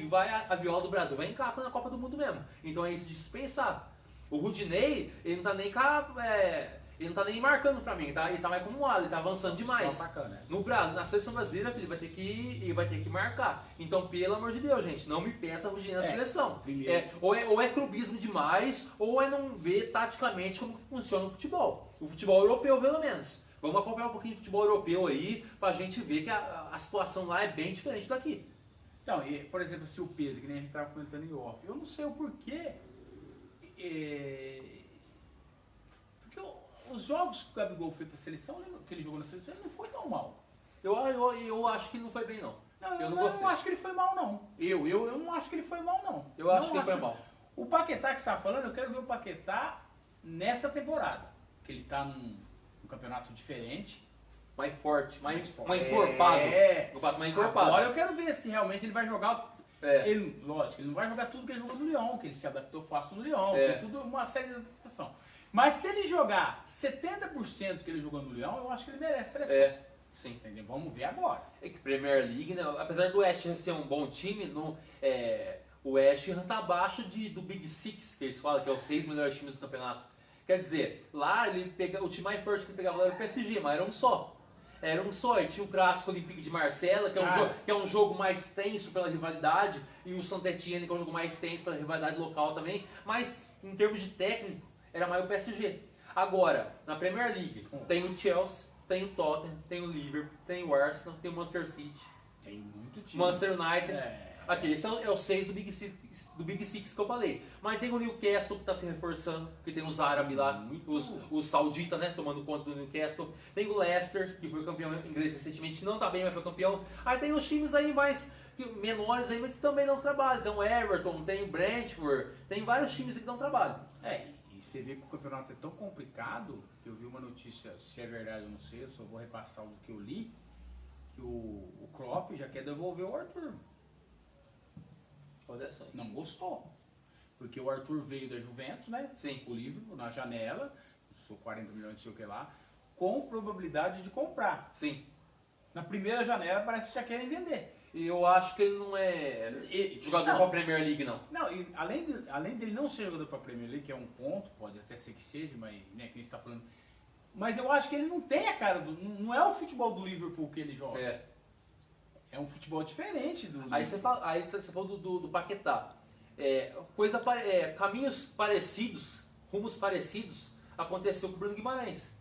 vai a viola do Brasil, vai em capa na Copa do Mundo mesmo. Então é isso de se pensar. O Rodinei, ele não tá nem ele não tá nem marcando o Flamengo, ele tá mais como um ala, ele tá avançando demais. Só atacando, né? No Brasil, na seleção brasileira, ele vai ter que marcar. Então, pelo amor de Deus, gente, não me peça a Rodinei na seleção. Primeiro. Ou é clubismo demais, ou é não ver taticamente como funciona o futebol. O futebol europeu, pelo menos. Vamos acompanhar um pouquinho de futebol europeu aí, pra gente ver que a situação lá é bem diferente daqui. Então, por exemplo, se o Pedro, que nem a gente estava comentando em off, eu não sei o porquê. Porque os jogos que o Gabigol foi para a seleção, que ele jogou na seleção, ele não foi tão mal. Eu acho que não foi bem, não. Eu não não gostei. acho que ele foi mal, não. Eu não acho que ele foi mal, não. Eu acho que ele foi mal. O Paquetá que você estava falando, eu quero ver o Paquetá nessa temporada. Que ele está num campeonato diferente. Mais forte, mais encorpado. Mais encorpado. Agora eu quero ver se realmente ele vai jogar. Lógico, ele não vai jogar tudo que ele jogou no Lyon, que ele se adaptou fácil no Lyon, tem tudo uma série de adaptação. Mas se ele jogar 70% que ele jogou no Lyon, eu acho que ele merece a seleção. Sim. Entendeu? Vamos ver agora. É que Premier League, né, apesar do West Ham ser um bom time, o West Ham tá abaixo do Big Six, que eles falam, que é os 6 melhores times do campeonato. Quer dizer, lá o time mais forte que ele pegava era o PSG, mas era um só. E tinha o clássico Olympique de Marselha, que é um jogo mais tenso pela rivalidade, e o Saint-Étienne, que é um jogo mais tenso pela rivalidade local também, mas em termos de técnico, era mais o PSG. Agora, na Premier League, tem o Chelsea, tem o Tottenham, tem o Liverpool, tem o Arsenal, tem o Manchester City, Tem muito time. Manchester United. Aqui, esses são os 6 do Big Six que eu falei. Mas tem o Newcastle que está se reforçando, que tem os árabes lá, os sauditas, né, tomando conta do Newcastle. Tem o Leicester, que foi campeão inglês recentemente, que não está bem, mas foi campeão. Aí tem os times aí menores aí, mas que também dão trabalho. Tem o Everton, tem o Brentford, tem vários times que dão trabalho. E você vê que o campeonato é tão complicado, que eu vi uma notícia, se é verdade eu não sei, eu só vou repassar o que eu li, que o Klopp já quer devolver o Arthur. Não gostou. Porque o Arthur veio da Juventus, né? Sim. O livro, na janela, custou 40 milhões, não sei o que lá, com probabilidade de comprar. Sim. Na primeira janela parece que já querem vender. E eu acho que ele não é jogador para a Premier League, não. Não, e além dele não ser jogador para a Premier League, que é um ponto, pode até ser que seja, mas né, que a gente está falando. Mas eu acho que ele não tem a cara do. Não é o futebol do Liverpool que ele joga. É um futebol diferente do. Aí você falou do Paquetá. Caminhos parecidos, rumos parecidos aconteceu com o Bruno Guimarães,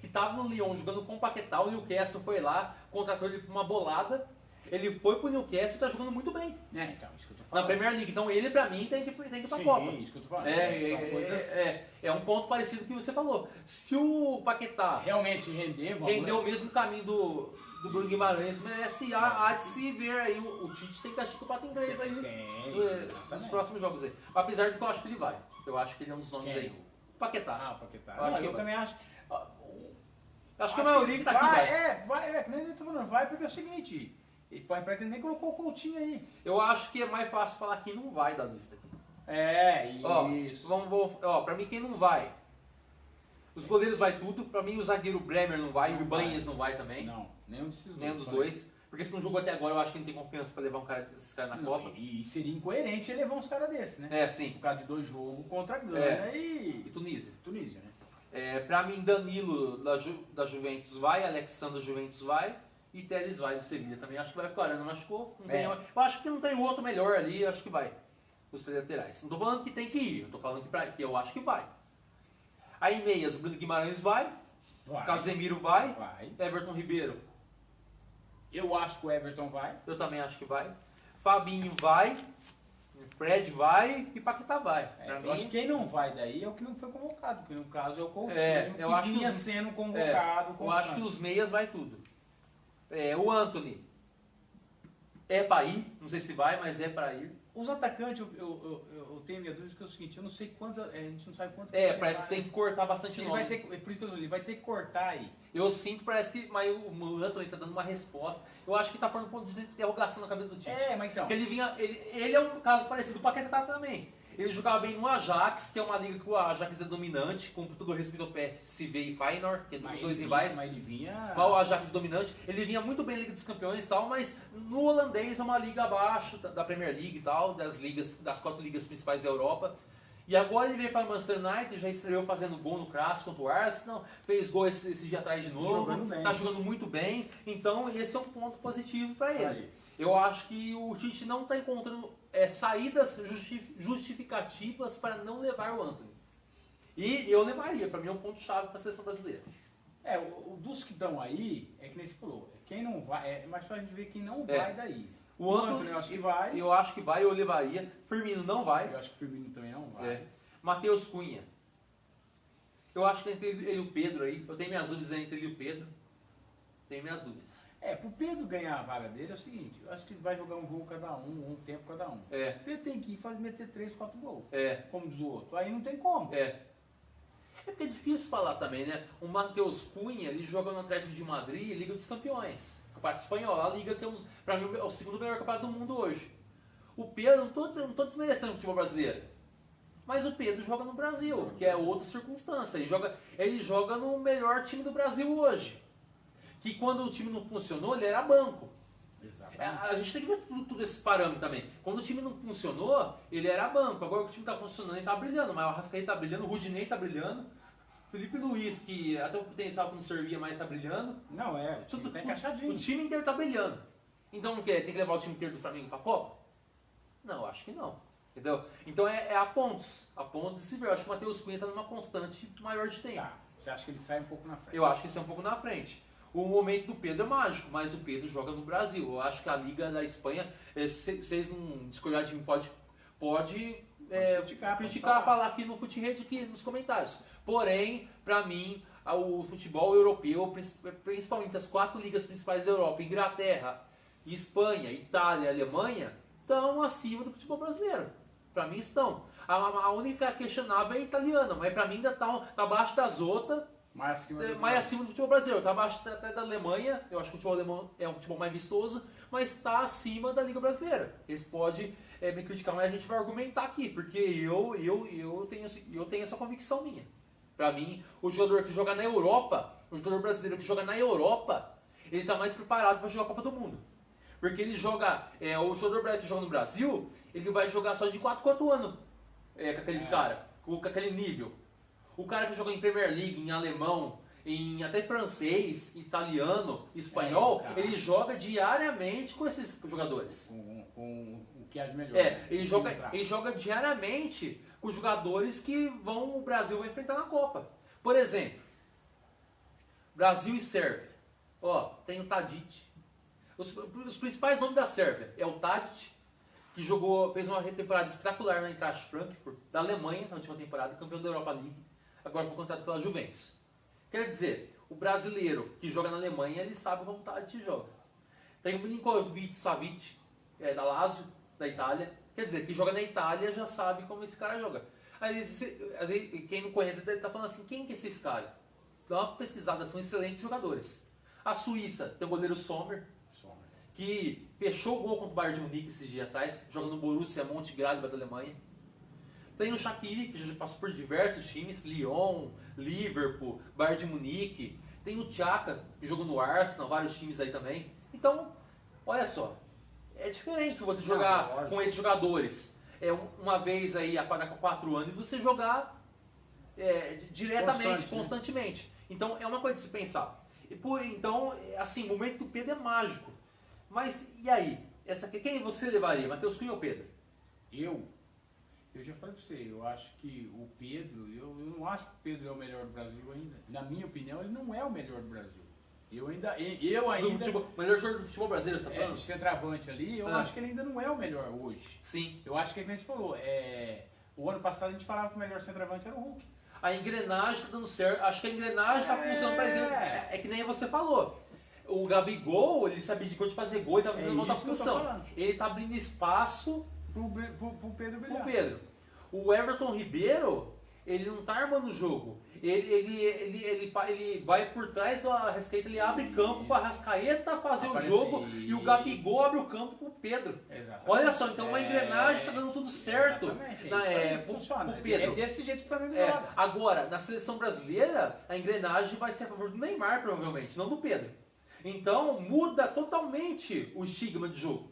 que estava no Lyon jogando com o Paquetá, o Newcastle foi lá, contratou ele por uma bolada, ele foi pro Newcastle e está jogando muito bem. Então, isso que eu tô falando. Na Premier League. Então ele, pra mim, tem que ir pra Sim, Copa. isso que eu tô falando. É um ponto parecido com o que você falou. Se o Paquetá realmente render, o mesmo caminho do Bruno Guimarães, merece há de se ver aí. O Tite tem que achar que o pato inglês aí nos próximos jogos aí. Apesar de que eu acho que ele vai. Eu acho que ele é um dos nomes aí. Paquetá. Paquetá. Eu Também acho. Acho que a maioria que tá aqui vai. Vai, que nem eu tô falando, vai porque é o seguinte. Para que nem colocou o Coutinho aí. Eu acho que é mais fácil falar quem não vai da lista aqui. Isso. Pra mim, quem não vai? Os goleiros vai tudo. Pra mim, o zagueiro Bremer não vai. O Ibanez não vai também. Não, nenhum desses dois. Nenhum dos dois. Porque se não jogou até agora, eu acho que não tem confiança pra levar esses caras na Copa. E seria incoerente ele levar uns caras desses, né? Sim. Por causa de 2 jogos contra a Gana e Tunísia. Né? Pra mim, Danilo da Juventus vai, Alexandre da Juventus vai. E Telles vai do Sevilha também. Acho que vai ficar. Não machucou. Eu acho que não tem outro melhor ali. Acho que vai. Os três laterais. Não tô falando que tem que ir. Eu tô falando que eu acho que vai. Aí meias, Bruno Guimarães vai. Casemiro vai. Everton Ribeiro. Eu acho que o Everton vai. Eu também acho que vai. Fabinho vai. Fred vai e Paquetá vai. Eu acho que quem não vai daí é o que não foi convocado. Porque no caso é o Coutinho eu acho vinha sendo convocado. Eu acho que os meias vai tudo. O Antony é para ir, não sei se vai, mas é para ir. Os atacantes, eu tenho minha dúvida que é o seguinte, eu não sei quanto, a gente não sabe quanto. Parece que tem que cortar bastante nome. Por isso que ele vai ter que cortar aí. Eu sinto, parece que mas o Antony tá dando uma resposta. Eu acho que tá pondo um ponto de interrogação na cabeça do Tite. Mas então. Porque ele é um caso parecido com o Paquetá também. Ele jogava bem no Ajax, que é uma liga que o Ajax é dominante, com todo o respeito ao PSV e Feyenoord, que é os dois rivais. Mas ele vinha... O Ajax dominante. Ele vinha muito bem na Liga dos Campeões e tal, mas no holandês é uma liga abaixo da Premier League e tal, das 4 ligas principais da Europa. E agora ele veio para o Manchester United, já estreou fazendo gol no clássico contra o Arsenal, fez gol esse dia atrás de novo, está jogando muito bem. Então esse é um ponto positivo para ele. Eu acho que o Tite não está encontrando saídas justificativas para não levar o Antony. E eu levaria, para mim é um ponto-chave para a seleção brasileira. Dos que estão aí, é que nem você falou, quem não vai, mas só a gente ver quem não vai daí. O Antony eu acho que vai. Eu acho que vai, eu levaria. Firmino não vai. Eu acho que o Firmino também não vai. Matheus Cunha. Eu acho que entre ele e o Pedro aí, eu tenho minhas dúvidas entre ele e o Pedro. Tenho minhas dúvidas. Pro Pedro ganhar a vaga dele é o seguinte, eu acho que ele vai jogar um jogo cada um tempo cada um. O Pedro tem que ir meter 3, 4 gols. Como diz o outro. Aí não tem como. Porque é difícil falar também, né? O Matheus Cunha, ele joga no Atlético de Madrid, Liga dos Campeões. Campeonato Espanhol, a liga que pra mim é o segundo melhor campeonato do mundo hoje. O Pedro, não tô desmerecendo o futebol brasileiro. Mas o Pedro joga no Brasil, que é outra circunstância. Ele joga no melhor time do Brasil hoje. Que quando o time não funcionou, ele era banco. A gente tem que ver tudo esse parâmetro também. Quando o time não funcionou, ele era banco. Agora que o time está funcionando, ele está brilhando. Mas o Arrascaeta está brilhando, o Rudinei está brilhando. Felipe Luiz, que até o potencial que não servia, mas está brilhando. Tudo tá encaixadinho. O time inteiro está brilhando. Então tem que levar o time inteiro do Flamengo para a Copa? Não, acho que não. Entendeu? Então a pontos. A pontos e se ver. Eu acho que o Matheus Cunha está numa constante maior de tempo. Você acha que ele sai um pouco na frente? Eu acho que ele sai um pouco na frente. O momento do Pedro é mágico, mas o Pedro joga no Brasil. Eu acho que a Liga da Espanha, se vocês não escolherem de mim, pode criticar, falar aqui no FuteRede, aqui nos comentários. Porém, para mim, o futebol europeu, principalmente as 4 ligas principais da Europa, Inglaterra, Espanha, Itália, Alemanha, estão acima do futebol brasileiro. Para mim estão. A única questionável é a italiana, mas para mim ainda está abaixo das outras. Mais acima do futebol brasileiro, está abaixo até da Alemanha. Eu acho que o futebol alemão é um futebol mais vistoso, mas está acima da Liga Brasileira. Eles podem me criticar, mas a gente vai argumentar aqui, porque eu tenho essa convicção minha. Para mim, o jogador que joga na Europa, o jogador brasileiro que joga na Europa, ele está mais preparado para jogar a Copa do Mundo. Porque ele joga, o jogador brasileiro que joga no Brasil, ele vai jogar só de 4 em 4 anos com aqueles caras, com aquele nível. O cara que joga em Premier League, em alemão, em até francês, italiano, espanhol, ele joga diariamente com esses jogadores. Com o que há de melhor. Ele joga diariamente com os jogadores que o Brasil vai enfrentar na Copa. Por exemplo, Brasil e Sérvia. Ó, tem o Tadic. Os principais nomes da Sérvia é o Tadic, que fez uma temporada espetacular na Eintracht Frankfurt, da Alemanha, na última temporada, campeão da Europa League. Agora foi contratado pela Juventus. Quer dizer, o brasileiro que joga na Alemanha, ele sabe como o Tadic joga. Tem o Milinkovic-Savic, da Lazio, da Itália. Quer dizer, que joga na Itália já sabe como esse cara joga. Às vezes, quem não conhece deve estar falando assim, quem que é esse cara? Dá uma pesquisada, são excelentes jogadores. A Suíça tem o goleiro Sommer, que fechou o gol contra o Bayern de Munique esses dias atrás, joga no Borussia Mönchengladbach da Alemanha. Tem o Shaqiri, que já passou por diversos times, Lyon, Liverpool, Bayern de Munique. Tem o Xhaka, que jogou no Arsenal, vários times aí também. Então, olha só, é diferente você jogar com esses jogadores uma vez aí a cada 4 anos e você jogar diretamente, constantemente. Então, é uma coisa de se pensar. Então, assim, o momento do Pedro é mágico. Mas, e aí? Quem você levaria? Matheus Cunha ou Pedro? Eu já falei pra você, eu acho que o Pedro, eu não acho que o Pedro é o melhor do Brasil ainda. Na minha opinião, ele não é o melhor do Brasil. Eu ainda O melhor jogador do futebol brasileiro, você tá falando? O centroavante ali, eu acho que ele ainda não é o melhor hoje. Sim. Eu acho que, como você falou, o ano passado a gente falava que o melhor centroavante era o Hulk. A engrenagem tá dando certo, acho que a engrenagem tá funcionando pra ele. É que nem você falou. O Gabigol, ele sabia de onde fazer gol e tá fazendo outra função. Ele tá abrindo espaço pro Pedro brilhar. O Everton Ribeiro, ele não tá armando o jogo. Ele vai por trás do Arrascaeta, ele abre campo para Arrascaeta fazer o jogo e o Gabigol abre o campo pro Pedro. Exatamente. Olha só, então a engrenagem tá dando tudo certo. Funciona. Pro Pedro. É desse jeito para mim. Agora, na seleção brasileira, a engrenagem vai ser a favor do Neymar, provavelmente, não do Pedro. Então, muda totalmente o estigma de jogo.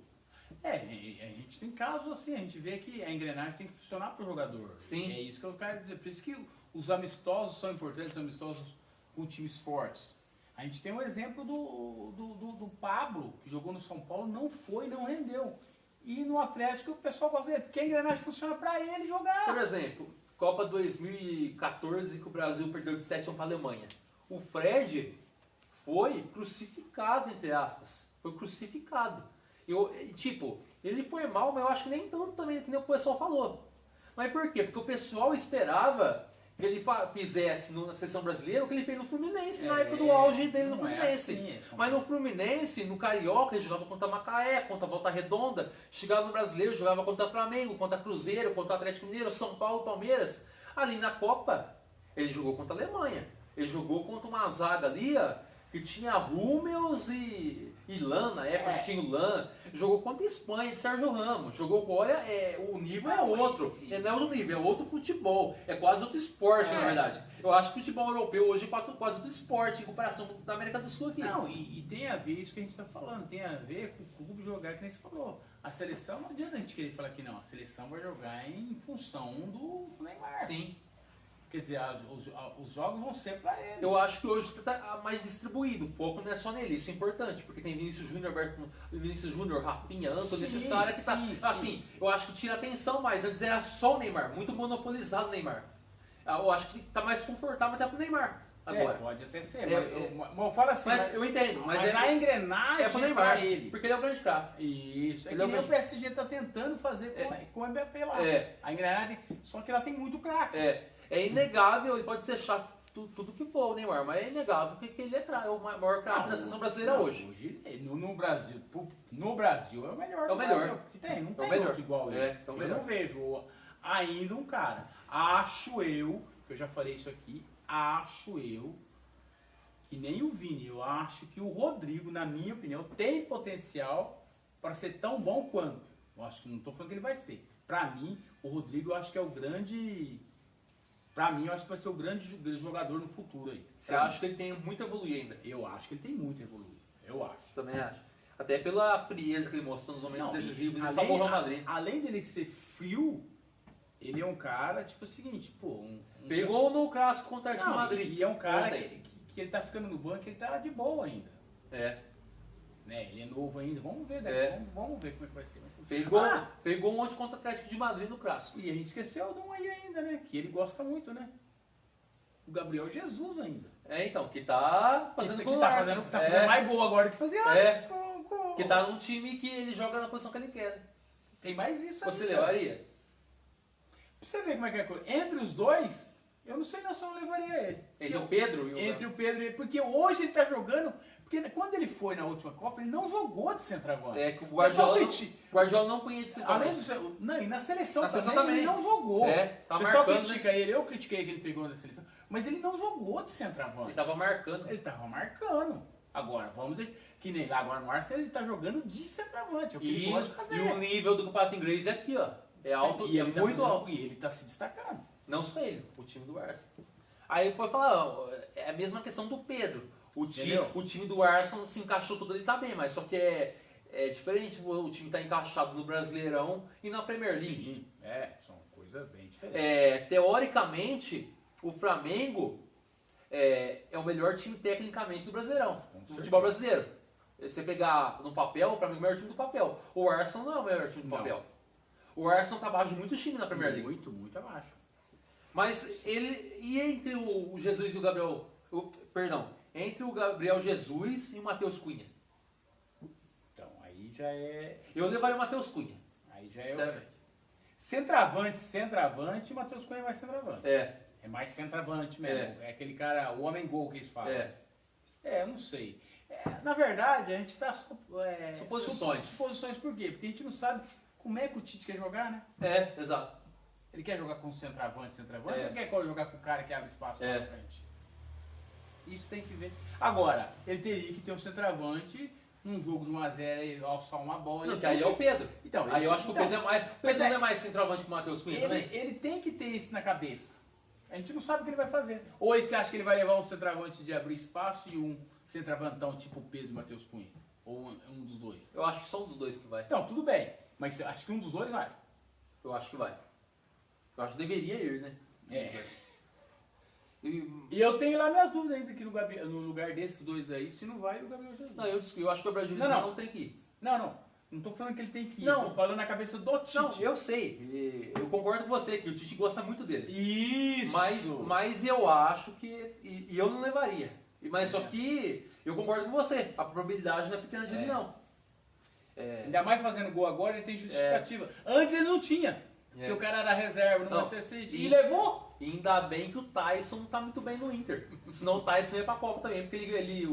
A gente tem casos assim, a gente vê que a engrenagem tem que funcionar para o jogador. Sim. É isso que eu quero dizer. Por isso que os amistosos são importantes, os amistosos com times fortes. A gente tem um exemplo do Pablo, que jogou no São Paulo, não rendeu. E no Atlético o pessoal gosta dele, porque a engrenagem funciona para ele jogar. Por exemplo, Copa 2014, que o Brasil perdeu de 7-1 para a Alemanha. O Fred foi crucificado, entre aspas. Foi crucificado. Ele foi mal, mas eu acho que nem tanto também, que nem o pessoal falou. Mas por quê? Porque o pessoal esperava que ele fizesse na seleção brasileira o que ele fez no Fluminense, na época do auge dele no Fluminense. Mas no Fluminense, no Carioca, ele jogava contra Macaé, contra Volta Redonda, chegava no Brasileiro, jogava contra Flamengo, contra Cruzeiro, contra Atlético Mineiro, São Paulo, Palmeiras. Ali na Copa, ele jogou contra a Alemanha. Ele jogou contra uma zaga ali, que tinha Hummels e Lan, na época tinha o Lan, jogou contra a Espanha, de Sérgio Ramos, jogou o nível é outro, não é outro nível, é outro futebol, é quase outro esporte na verdade. Eu acho que o futebol europeu hoje é quase outro esporte em comparação da América do Sul aqui. Não, e tem a ver isso que a gente está falando, tem a ver com o clube jogar, que nem você falou. A seleção, não adianta a gente querer falar que não, a seleção vai jogar em função do Neymar. Sim. Quer dizer, os jogos vão ser para ele. Eu acho que hoje está mais distribuído, o foco não é só nele, isso é importante, porque tem Vinícius Júnior, Rafinha, Antony, esses caras que tá... Assim, eu acho que tira atenção mais, antes era só o Neymar, muito monopolizado o Neymar. Eu acho que tá mais confortável até pro Neymar agora. Pode até ser, mas eu falo assim... Mas eu entendo, mas a engrenagem é pro Neymar, pra ele. porque ele é o grande craque. Isso, que nem o PSG tá tentando fazer com o Mbappé lá. A engrenagem, só que ela tem muito craque. É inegável, ele pode ser chato tudo que for o Neymar, mas é inegável que ele é o maior craque da seleção brasileira hoje. No Brasil é o melhor. É o melhor. Que tem, não tem outro igual ele. Eu não vejo ainda um cara. Acho eu, que eu já falei isso aqui, que nem o Vini, eu acho que o Rodrigo, na minha opinião, tem potencial para ser tão bom quanto. Eu acho que não estou falando que ele vai ser. Para mim, o Rodrigo eu acho que é o grande... Pra mim, eu acho que vai ser o grande jogador no futuro aí. Você acha que ele tem muito a evoluir ainda? Eu acho que ele tem muito a evoluir. Eu acho. Também acho. Até pela frieza que ele mostrou nos momentos decisivos e salvou o Real Madrid. Além dele ser frio, ele é um cara, tipo o seguinte, pegou no clássico contra o Atlético de Madrid. E é um cara que ele tá ficando no banco, ele tá de boa ainda. Ele é novo ainda. Vamos ver, vamos ver como é que vai ser. Pegou ontem contra o Atlético de Madrid no clássico. E a gente esqueceu de um aí ainda, né? Que ele gosta muito, né? o Gabriel Jesus ainda. Então, que tá fazendo que gol no tá Arsenal. fazendo mais gol agora do que fazia antes. Que tá num time que ele joga na posição que ele quer. Tem mais isso Você ainda. levaria? Pra você ver como é que é a coisa. Entre os dois, eu não sei se eu não levaria ele. Entre o Pedro e o... Entre o Pedro e ele. Porque hoje ele tá jogando. Porque quando ele foi na última Copa, ele não jogou de centroavante. É que o Guardiola não conhecia de Além centroavante. do, não, e na seleção, também. ele não jogou. Tá o pessoal marcando, critica ele, eu critiquei que ele pegou na seleção, mas ele não jogou de centroavante. Ele tava marcando. Ele tava marcando. Agora, vamos ver, que nem lá agora no Arsenal, ele tá jogando de centroavante, é o que ele pode fazer. E o nível do campeonato inglês é aqui, ó. É alto, e é ele muito alto. E ele tá se destacando. Não só ele, o time do Arsenal. Aí pode falar, ó, é a mesma questão do Pedro. O time do Arsenal se encaixou tudo, ele tá bem, mas só que é diferente o time tá encaixado no Brasileirão e na Premier League. Sim, são coisas bem diferentes. Teoricamente, o Flamengo é o melhor time tecnicamente do Brasileirão, do futebol brasileiro. Você pegar no papel, o Flamengo é o melhor time do papel. O Arsenal não é o melhor time do papel. O Arsenal tá abaixo de muitos times na Premier League. Muito abaixo. Mas ele. E entre o Jesus e o Gabriel. Entre o Gabriel Jesus e o Matheus Cunha. Então, aí já é. Eu levaria o Matheus Cunha. Aí já é. Sinceramente. Centroavante, o Matheus Cunha é mais centroavante. É mais centroavante mesmo. É aquele cara, o homem-gol que eles falam. Eu não sei. Na verdade, a gente está suposições. Suposições por quê? Porque a gente não sabe como é que o Tite quer jogar, né? Exato. Ele quer jogar com centroavante, ou ele quer jogar com o cara que abre espaço lá na frente? Isso tem que ver. Agora, ele teria que ter um centroavante num jogo de 1x0 e alçar uma bola. Não, que aí é o Pedro. Então, aí eu acho que o Pedro é mais. O Pedro não é mais centroavante que o Matheus Cunha também? Ele tem que ter isso na cabeça. A gente não sabe o que ele vai fazer. Ou você acha que ele vai levar um centroavante de abrir espaço e um centroavantão tipo Pedro e Matheus Cunha? Ou um dos dois? Eu acho que só um dos dois que vai. Então, tudo bem. Mas eu acho que um dos dois vai. Eu acho que vai. Eu acho que deveria ir, né? E eu tenho lá minhas dúvidas ainda que no lugar desses dois aí, se não vai o Gabriel Jesus. Não, eu acho que o Gabriel Jesus não tem que ir. Não tô falando que ele tem que ir. Não. Tô falando na cabeça do Tite. Não, eu sei. Eu concordo com você que o Tite gosta muito dele. Isso! Mas eu acho que... E eu não levaria. Mas só que eu concordo com você. A probabilidade não é pequena de ele, não. Ainda mais fazendo gol agora, ele tem justificativa. Antes ele não tinha. Porque o cara era reserva no Manchester City. E levou! E ainda bem que o Tyson tá muito bem no Inter. Senão o Tyson ia pra Copa também. Porque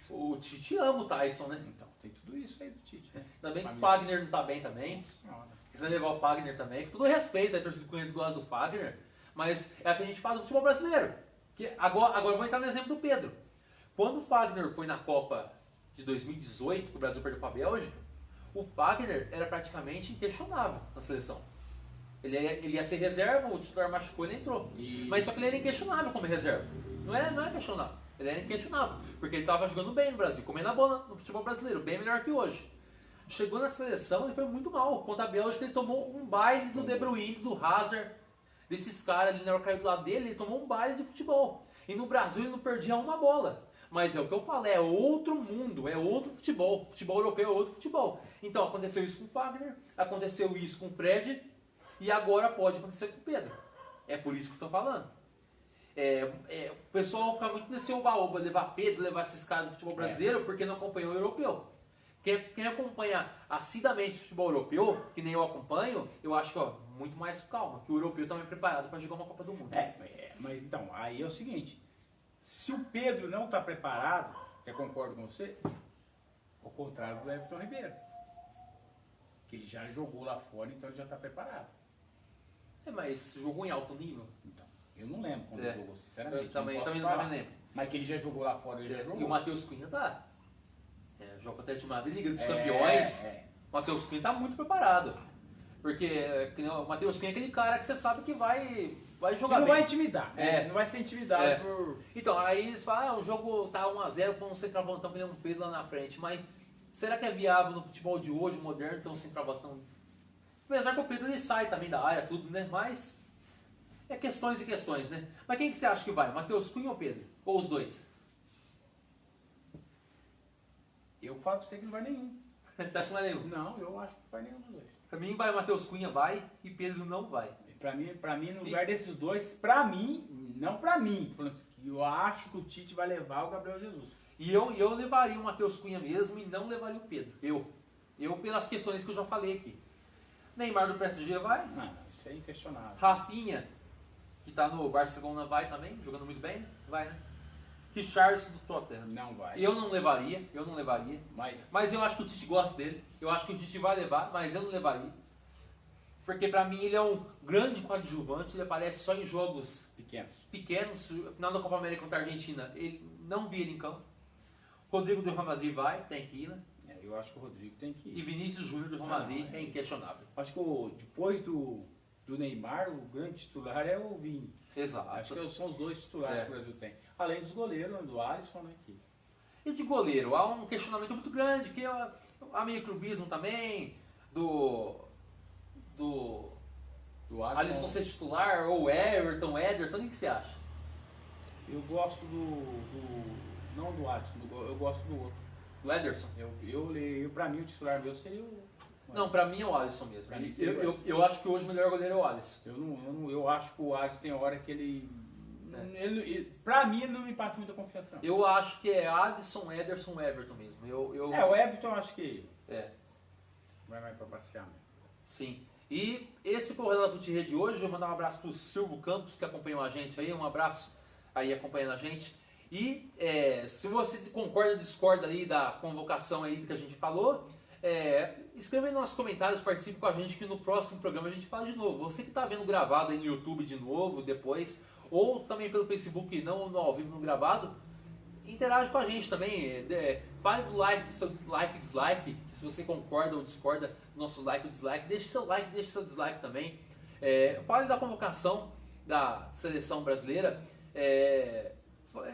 o Tite ama o Tyson, né? Então, tem tudo isso aí do Tite, né? Ainda bem que o Fagner não tá bem também. Quiser levar o Fagner também. Com todo respeito, a torcida do Corinthians gosta do Fagner. Mas é o que a gente fala do futebol brasileiro. Que agora eu vou entrar no exemplo do Pedro. Quando o Fagner foi na Copa de 2018, que o Brasil perdeu pra Bélgica, o Fagner era praticamente inquestionável na seleção. Ele ia ser reserva, o titular machucou e ele entrou. Mas só que ele era inquestionável como reserva. Não era questionável. Ele era inquestionável. Porque ele estava jogando bem no Brasil, comendo a bola no futebol brasileiro, bem melhor que hoje. Chegou na seleção e foi muito mal. Contra a Bélgica ele tomou um baile do De Bruyne, do Hazard, desses caras ali na hora que caiu do lado dele, ele tomou um baile de futebol. E no Brasil ele não perdia uma bola. Mas é o que eu falo, é outro mundo, é outro futebol. O futebol europeu é outro futebol. Então aconteceu isso com o Fagner, aconteceu isso com o Fred, e agora pode acontecer com o Pedro. É por isso que eu estou falando. O pessoal fica muito nesse oba-oba, levar Pedro, levar esses caras do futebol brasileiro, porque não acompanhou o europeu. Quem acompanha assiduamente o futebol europeu, que nem eu acompanho, eu acho que muito mais calma, que o europeu também é preparado para jogar uma Copa do Mundo. Mas então, aí é o seguinte, se o Pedro não está preparado, eu concordo com você, ao contrário do Everton Ribeiro, que ele já jogou lá fora, então ele já está preparado. Mas jogou em alto nível? Então, eu não lembro quando ele jogou, sinceramente. Eu também não lembro. Mas que ele já jogou lá fora, ele já jogou. E o Matheus Cunha tá. Joga até de Madrid, Liga dos Campeões. O Matheus Cunha tá muito preparado. Porque o Matheus Cunha é aquele cara que você sabe que vai jogar não bem. Vai intimidar. Não vai ser intimidado por... Então, aí eles falam, o jogo tá 1x0 com um centroavantão que ele é um Pedro lá na frente. Mas será que é viável no futebol de hoje, moderno, ter um centroavantão? Apesar que o Pedro ele sai também da área, tudo, né? Mas é questões e questões, né? Mas quem que você acha que vai? Matheus Cunha ou Pedro? Ou os dois? Eu falo pra você que não vai nenhum. Você acha que não vai nenhum? Não, eu acho que não vai nenhum dos dois. Pra mim, vai Matheus Cunha, vai, e Pedro não vai. Pra mim, no lugar desses dois, pra mim, não pra mim, tô falando assim, eu acho que o Tite vai levar o Gabriel Jesus. E eu levaria o Matheus Cunha mesmo e não levaria o Pedro. Eu pelas questões que eu já falei aqui. Neymar do PSG vai. Não, isso é inquestionável. Rafinha, que tá no Barcelona, vai também, jogando muito bem, vai, né? Richarlison do Tottenham. Não vai. Eu não levaria. Mas Mas eu acho que o Tite gosta dele. Eu acho que o Tite vai levar, mas eu não levaria. Porque pra mim ele é um grande coadjuvante, ele aparece só em jogos pequenos. Final da Copa América contra a Argentina, ele não vi ele em campo. Rodrigo do Real Madrid vai, tem que ir, né? eu acho que o Rodrigo tem que ir. E Vinícius Júnior do Real Madrid é inquestionável. Acho que depois do Neymar, o grande titular é o Vini. Exato. Acho que são os dois titulares que o Brasil tem. Além dos goleiros, do Alisson, né? E de goleiro, há um questionamento muito grande, que há meio clubismo também, do Alisson ser titular, ou Everton, Ederson, o que você acha? Eu gosto não do Alisson, eu gosto do outro. Do Ederson? Pra mim o titular meu seria o... Não, pra mim é o Alisson mesmo. Pra mim Eu acho que hoje o melhor goleiro é o Alisson. Eu acho que o Alisson tem hora que pra mim ele não me passa muita confiança não. Eu acho que é Alisson, Ederson, Everton mesmo. O Everton eu acho que vai mais pra passear mesmo. Sim. E esse foi o Relato de Rede hoje. Eu vou mandar um abraço pro Silvio Campos, que acompanhou a gente aí. Um abraço aí acompanhando a gente. E se você concorda ou discorda aí da convocação aí que a gente falou, escreva aí nos nossos comentários, participe com a gente, que no próximo programa a gente fala de novo. Você que está vendo gravado aí no YouTube de novo, depois, ou também pelo Facebook, não no ao vivo, no gravado, interage com a gente também. Fale do like, seu like e dislike, se você concorda ou discorda do nosso like ou dislike. Deixe seu like, deixe seu dislike também. Fale da convocação da seleção brasileira.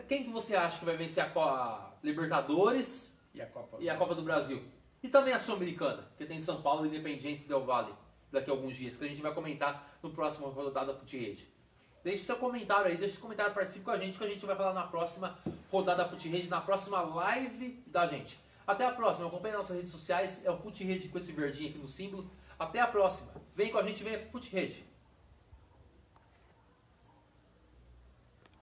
Quem que você acha que vai vencer a Libertadores e a Copa do Brasil? E também a Sul-Americana, que tem São Paulo e Independiente Del Valle daqui a alguns dias, que a gente vai comentar no próximo rodada Fute Rede. Deixe seu comentário aí, deixe seu comentário, participe com a gente, que a gente vai falar na próxima rodada Fute Rede, na próxima live da gente. Até a próxima, acompanhe nossas redes sociais, é o Fute Rede com esse verdinho aqui no símbolo. Até a próxima, vem com a gente, vem com o Fute Rede.